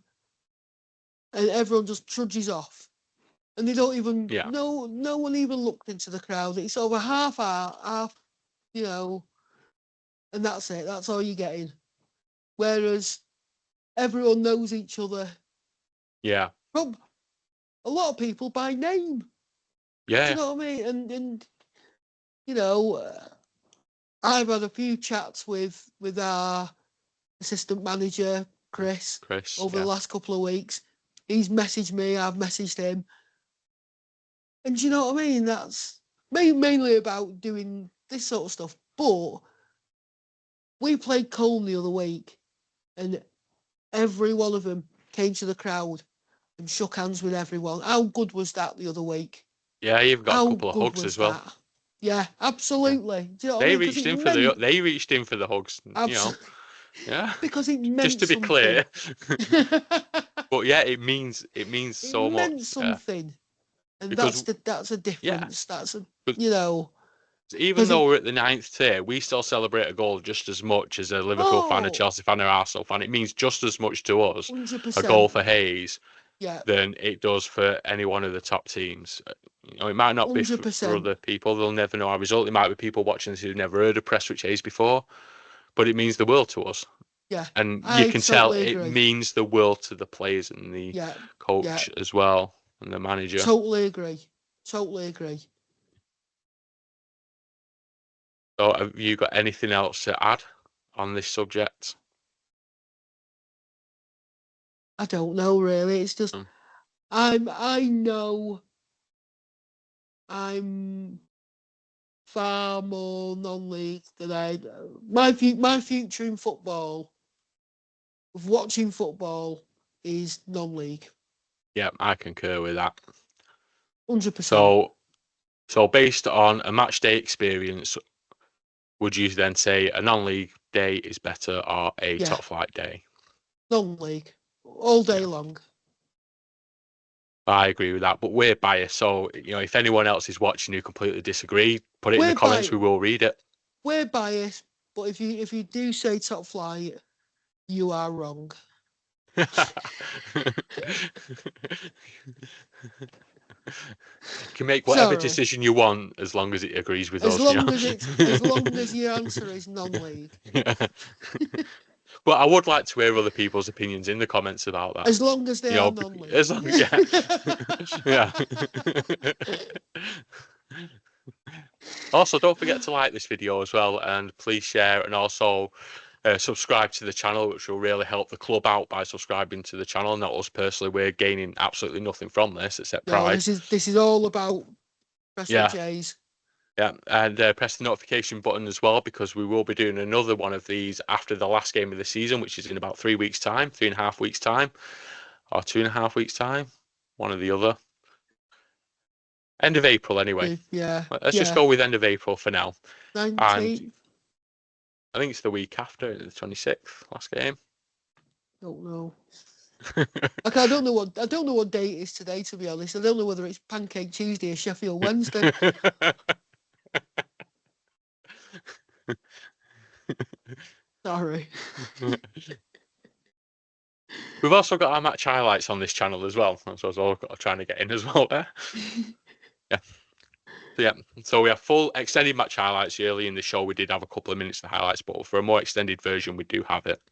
and everyone just trudges off, and they don't even no one even looked into the crowd. It's over half hour, you know, and that's it. That's all you're getting. Whereas everyone knows each other. Yeah. From a lot of people by name. Yeah. Do you know what I mean? And you know, I've had a few chats with our assistant manager Chris over the last couple of weeks. He's messaged me. I've messaged him. And do you know what I mean? That's mainly about doing this sort of stuff. But we played Colne the other week, and every one of them came to the crowd and shook hands with everyone. How good was that the other week? Yeah, you've got a couple of hugs as well. That? Yeah, absolutely. Yeah. Do you know what They I mean? reached in for the hugs. Absolutely. You know, yeah. Because it meant just to be something. clear. But yeah, it means so much. It meant something, and because, that's a difference. Yeah. That's a you know. Even though we're at the 9th tier, we still celebrate a goal just as much as a Liverpool fan, a Chelsea fan, or Arsenal fan. It means just as much to us, 100%. a goal for Hayes, yeah, than it does for any one of the top teams. You know, it might not be for other people. They'll never know our result. It might be people watching this who've never heard of Prestwich Hayes before, but it means the world to us. Yeah, and you can tell it means the world to the players and the coach as well, and the manager. Totally agree. Totally agree. So, have you got anything else to add on this subject? I don't know really. It's just I know I'm far more non-league than my future in football, of watching football, is non-league. Yeah, I concur with that. 100%. So based on a match day experience, would you then say a non-league day is better or a top flight day? Non-league, all day long. I agree with that, but we're biased. So, you know, if anyone else is watching who completely disagree, put it in the comments. We will read it. We're biased, but if you do say top flight, you are wrong. You can make whatever decision you want as long as it agrees with us. As long as your answer is non-league. But I would like to hear other people's opinions in the comments about that. As long as they are non-league. As long as, yeah. Also, don't forget to like this video as well, and please share, and also subscribe to the channel, which will really help the club out by subscribing to the channel. Not us personally, we're gaining absolutely nothing from this except pride. This is all about Prestwich Hayes. Yeah, and press the notification button as well, because we will be doing another one of these after the last game of the season, which is in about 3 weeks' time, 3.5 weeks' time, or 2.5 weeks' time, one or the other. End of April, anyway. Yeah. Let's just go with end of April for now. 19th. And I think it's the week after, the 26th, last game. Don't know. I don't know what day it is today, to be honest. I don't know whether it's Pancake Tuesday or Sheffield Wednesday. Sorry. We've also got our match highlights on this channel as well. That's what I was trying to get in as well there. So we have full extended match highlights. Early in the show we did have a couple of minutes for highlights, but for a more extended version we do have it.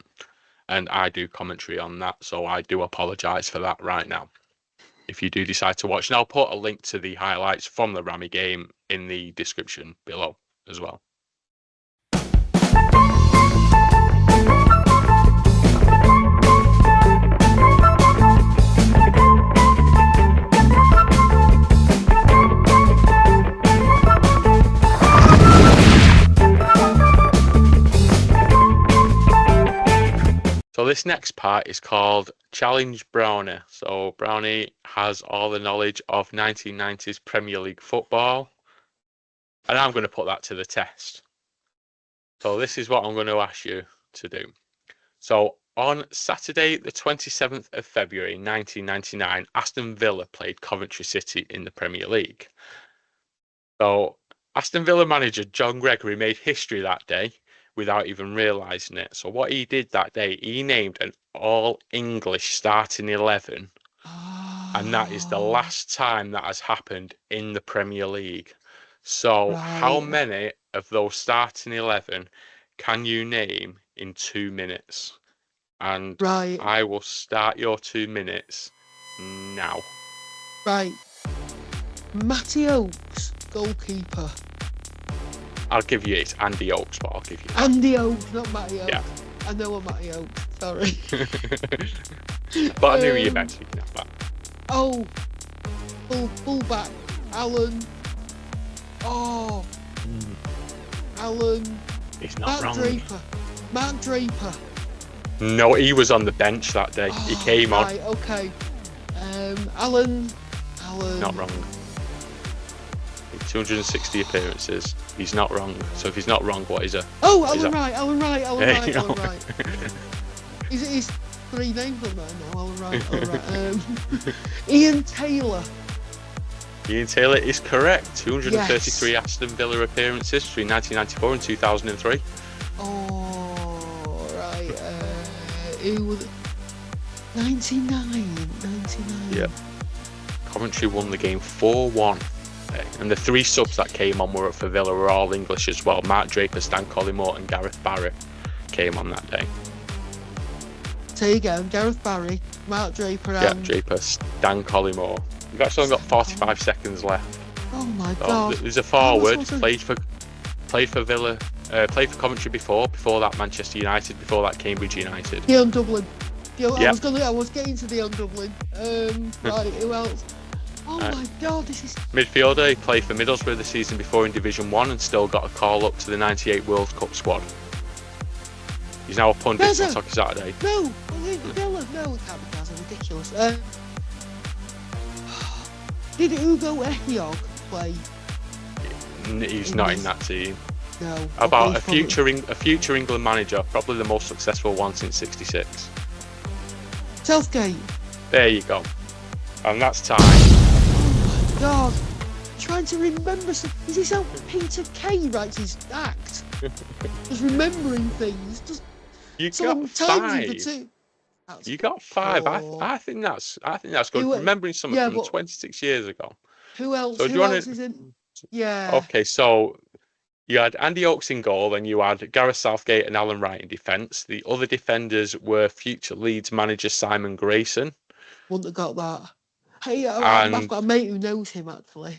And I do commentary on that, so I do apologise for that right now. If you do decide to watch, and I'll put a link to the highlights from the Rammy game in the description below as well. So this next part is called Challenge Brownie. So Brownie has all the knowledge of 1990s Premier League football, And I'm going to put that to the test. So this is what I'm going to ask you to do. So on Saturday, the 27th of February, 1999, Aston Villa played Coventry City in the Premier League. So Aston Villa manager John Gregory made history that day without even realising it. So what he did that day, he named an all-English starting 11, and that is the last time that has happened in the Premier League. So how Right. many of those starting 11 can you name in 2 minutes? And Right. I will start your 2 minutes now. Right. Matty Oakes, goalkeeper. I'll give you it's Andy Oakes, but I'll give you that. Andy Oakes, not Matty Oakes. Yeah. I know a Matty Oakes. Sorry. But I knew you meant you can have that. Oh, fullback, Alan. Oh, Alan. He's not wrong. Matt Draper. No, he was on the bench that day. He came on. Right, okay. Alan. Not wrong. 260 appearances. He's not wrong. So if he's not wrong, what is it? Oh, Alan Wright. There you go. He's 3 names on there now. Alan Wright. Ian Taylor. Ian Taylor is correct. 233 Aston Villa appearances between 1994 and 2003. Oh, right. Who was it? 99. Yep. Coventry won the game 4-1. And the 3 subs that came on for Villa were all English as well. Mark Draper, Stan Collymore and Gareth Barry came on that day. Say again, Gareth Barry, Mark Draper and... Yeah, Draper, Stan Collymore. We've actually only got 45 seconds left. Oh my God. There's a forward, played for Villa, played for Coventry before that Manchester United, before that Cambridge United. Dion Dublin. Yep. I was getting to Dion Dublin. Right, who else? Oh my God, this is... Midfielder, he played for Middlesbrough the season before in Division 1 and still got a call up to the 98 World Cup squad. He's now a pundit on Soccer Saturday. No, Villa, no, it can't be Gaza, ridiculous. Did Ugo Ehiogu play? He's not in that team. No. About a future England manager, probably the most successful one since '66. Southgate. There you go. And that's time. Oh my God. Trying to remember some... Is this how Peter Kay writes his act? Just remembering things. You got 5. You got 5. I think that's good. Remembering something from 26 years ago. Who else? So who else is in? Yeah. Okay, so you had Andy Oakes in goal, and you had Gareth Southgate and Alan Wright in defence. The other defenders were future Leeds manager Simon Grayson. Wouldn't have got that. Hey, I've got a mate who knows him actually.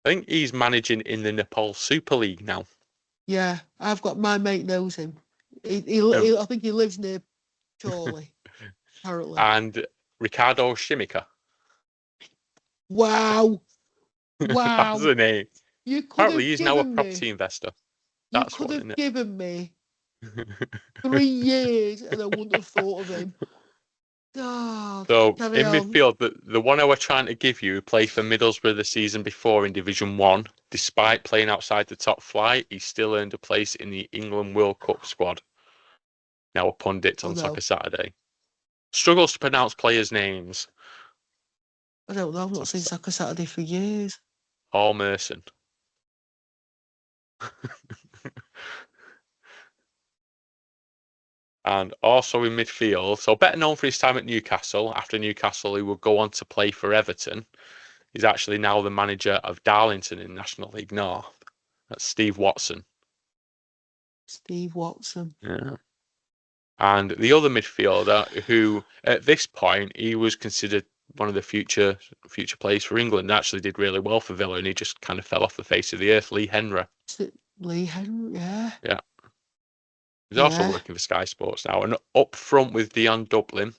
I think he's managing in the Nepal Super League now. Yeah, I've got my mate knows him. I think he lives near Chorley, apparently. And Ricardo Shimika. Wow. That's the name. Apparently he's now a property investor. You could have given me 3 years and I wouldn't have thought of him. God, so in midfield, the one I was trying to give you played for Middlesbrough the season before in Division 1. Despite playing outside the top flight, he still earned a place in the England World Cup squad. Now a pundit on Soccer Saturday. Struggles to pronounce players' names. I don't know, I've not seen Soccer Saturday for years. Paul Merson. And also in midfield, so better known for his time at Newcastle. After Newcastle, he would go on to play for Everton. He's actually now the manager of Darlington in National League North. That's Steve Watson. Steve Watson. Yeah. And the other midfielder, who at this point he was considered one of the future players for England, actually did really well for Villa, and he just kind of fell off the face of the earth. Lee Henry. Lee Henry, yeah. Yeah. He's also working for Sky Sports now. And up front with Dion Dublin,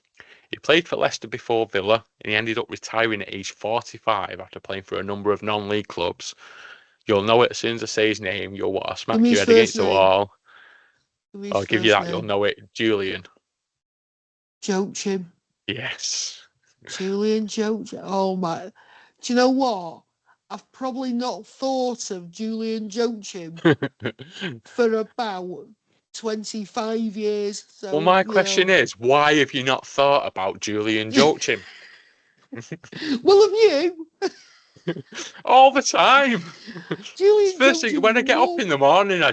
he played for Leicester before Villa, and he ended up retiring at age 45 after playing for a number of non-league clubs. You'll know it as soon as I say his name. You'll want to smack your head against the wall. I'll give you that. You'll know it. Julian. Joachim. Yes. Julian Joachim. Oh my. Do you know what? I've probably not thought of Julian Joachim for about 25 years. So, Well, my question is, why have you not thought about Julian Joachim? Well, have you? All the time. Julian First thing, when I get up Joachim in the morning, I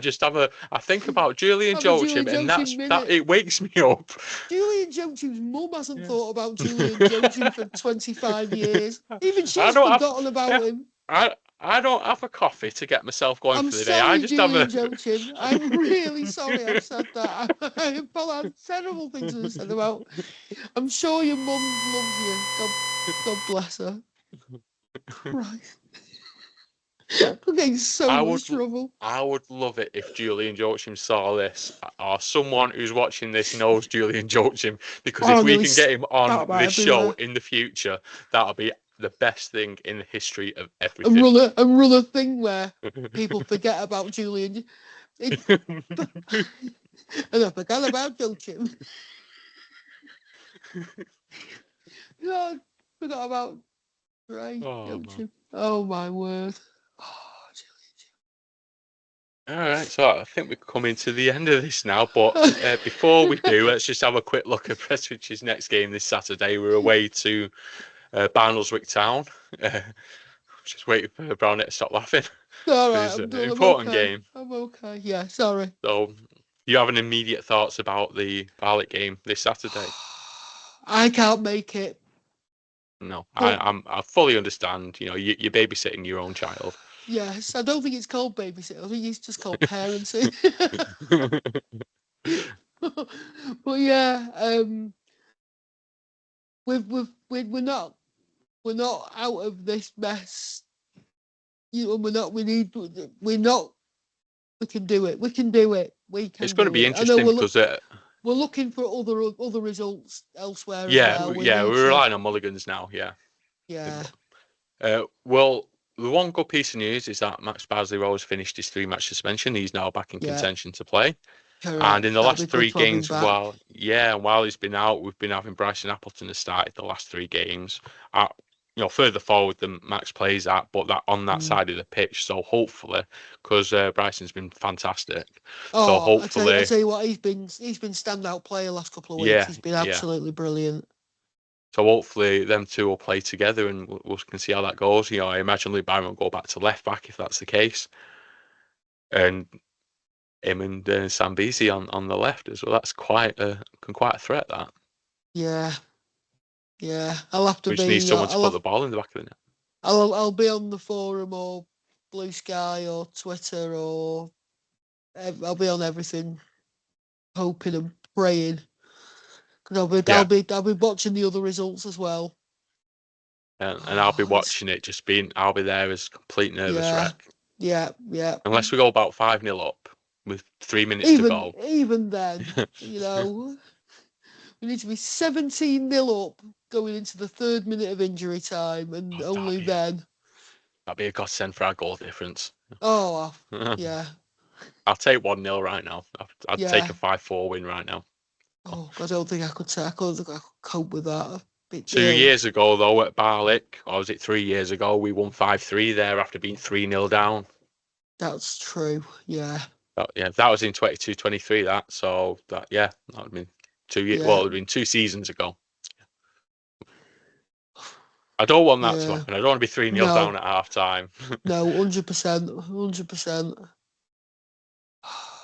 think about Julian Have a Julian Joachim, and Joachim minute. it wakes me up. Julian Joachim's mum hasn't thought about Julian Joachim for 25 years. Even she's forgotten about him. I don't have a coffee to get myself going I'm for the day. sorry, I just Julian have Joachim. I'm really sorry I've said that. I have terrible things to say about. I'm sure your mum loves you. God bless her. Christ. I'm getting so much trouble. I would love it if Julian Joachim saw this, or someone who's watching this knows Julian Joachim, because if we can get him on this show in the future, that'll be the best thing in the history of everything. And run a thing where people forget about Julian. And I forgot about Joachim. I forgot about Joachim. Oh my word. All right, so I think we're coming to the end of this now, but before we do, let's just have a quick look at Prestwich's next game this Saturday. We're away to Barnoldswick Town. Just waiting for Brownie to stop laughing. All right, It's an important game. I'm okay. Yeah, sorry. So, you have an immediate thoughts about the Barlick game this Saturday? I can't make it. No, I fully understand. You know, you're babysitting your own child. Yes, I don't think it's called babysitting. I think it's just called parenting. But yeah, we're not out of this mess. You know, we can do it. We can do it. It's going to be interesting because we're looking for other results elsewhere. Yeah, as well. we're relying on mulligans now. Yeah. Well, the one good piece of news is that Max Barsley-Rose finished his 3-match suspension. He's now back in contention to play. Correct. And in the last 3 games, while he's been out, we've been having Bryson Appleton has started the last 3 games. Further forward than Max plays at, but that on that side of the pitch. So hopefully, because Bryson's been fantastic. So hopefully, I tell you what, he's been standout player last couple of weeks. Yeah, he's been absolutely brilliant. So hopefully them two will play together, and we can see how that goes. You know, I imagine Lee Byron will go back to left back if that's the case, and him and Sambisi on the left as well. That's quite a threat. That. Yeah. I'll have to. We just need someone to put the ball in the back of the net. I'll be on the forum or Blue Sky or Twitter or I'll be on everything, hoping and praying. Because I'll be watching the other results as well. And I'll be watching it. I'll be there as complete nervous wreck. Yeah. Unless we go about 5-0 up with 3 minutes to go. Even then, we need to be 17-0 up going into the 3rd minute of injury time, and only then. That'd be a godsend for our goal difference. Oh, yeah. I'll take 1-0 right now. I'd take a 5-4 win right now. Oh, I don't think I could cope with that. 2 years ago, though, at Barlick, or was it 3 years ago, we won 5-3 there after being 3-0 down. That's true, yeah. That was in 22-23, that. So, that would have been 2 years. Well, it would have been 2 seasons ago. I don't want that to happen. I don't want to be 3-0 down at half time. No, 100%.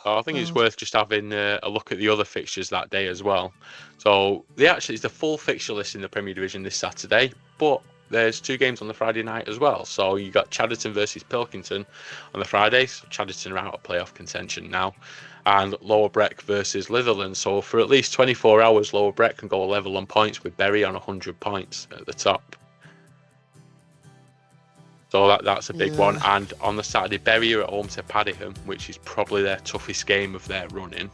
I think it's worth just having a look at the other fixtures that day as well. So it's the full fixture list in the Premier Division this Saturday, but there's 2 games on the Friday night as well. So you got Chadderton versus Pilkington on the Friday. So Chadderton are out of playoff contention now, and Lower Breck versus Litherland. So for at least 24 hours, Lower Breck can go level on points with Bury on 100 points at the top. So that's a big one. And on the Saturday, Bury are at home to Padiham, which is probably their toughest game of their running.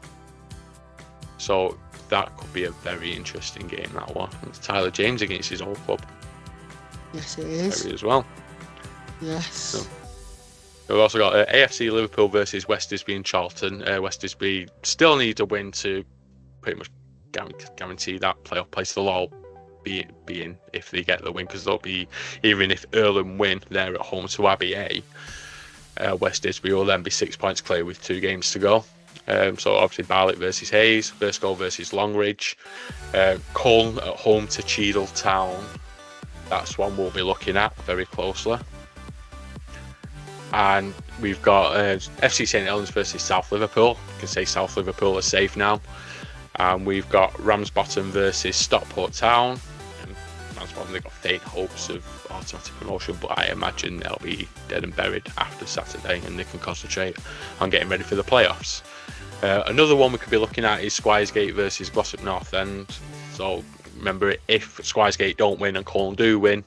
So that could be a very interesting game, that one. It's Tyler James against his old club. Yes, it is. Bury as well. Yes. So we've also got AFC Liverpool versus West Disby and Charlton. West Disby still need a win to pretty much guarantee that playoff place. They'll all being if they get the win, because they'll be, even if Earlham win, they're at home to Abbey A. West Disbury will then be 6 points clear with 2 games to go. So obviously Barlitt versus Hayes, Burscough versus Longridge, Colne at home to Cheadle Town. That's one we'll be looking at very closely. And we've got FC St Helens versus South Liverpool. You can say South Liverpool are safe now. And we've got Ramsbottom versus Stockport Town. And Ramsbottom, they've got faint hopes of automatic promotion, but I imagine they'll be dead and buried after Saturday and they can concentrate on getting ready for the playoffs. Another one we could be looking at is Squiresgate versus Glossop North End. So remember, if Squiresgate don't win and Colne do win,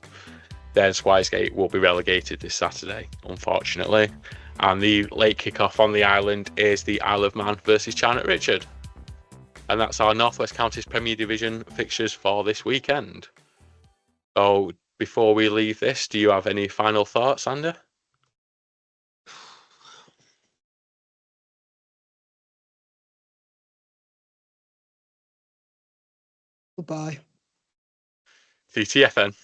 then Squiresgate will be relegated this Saturday, unfortunately. And the late kick-off on the island is the Isle of Man versus Charnock Richard. And that's our North West Counties Premier Division fixtures for this weekend. So before we leave this, do you have any final thoughts, Andy? Goodbye. TTFN.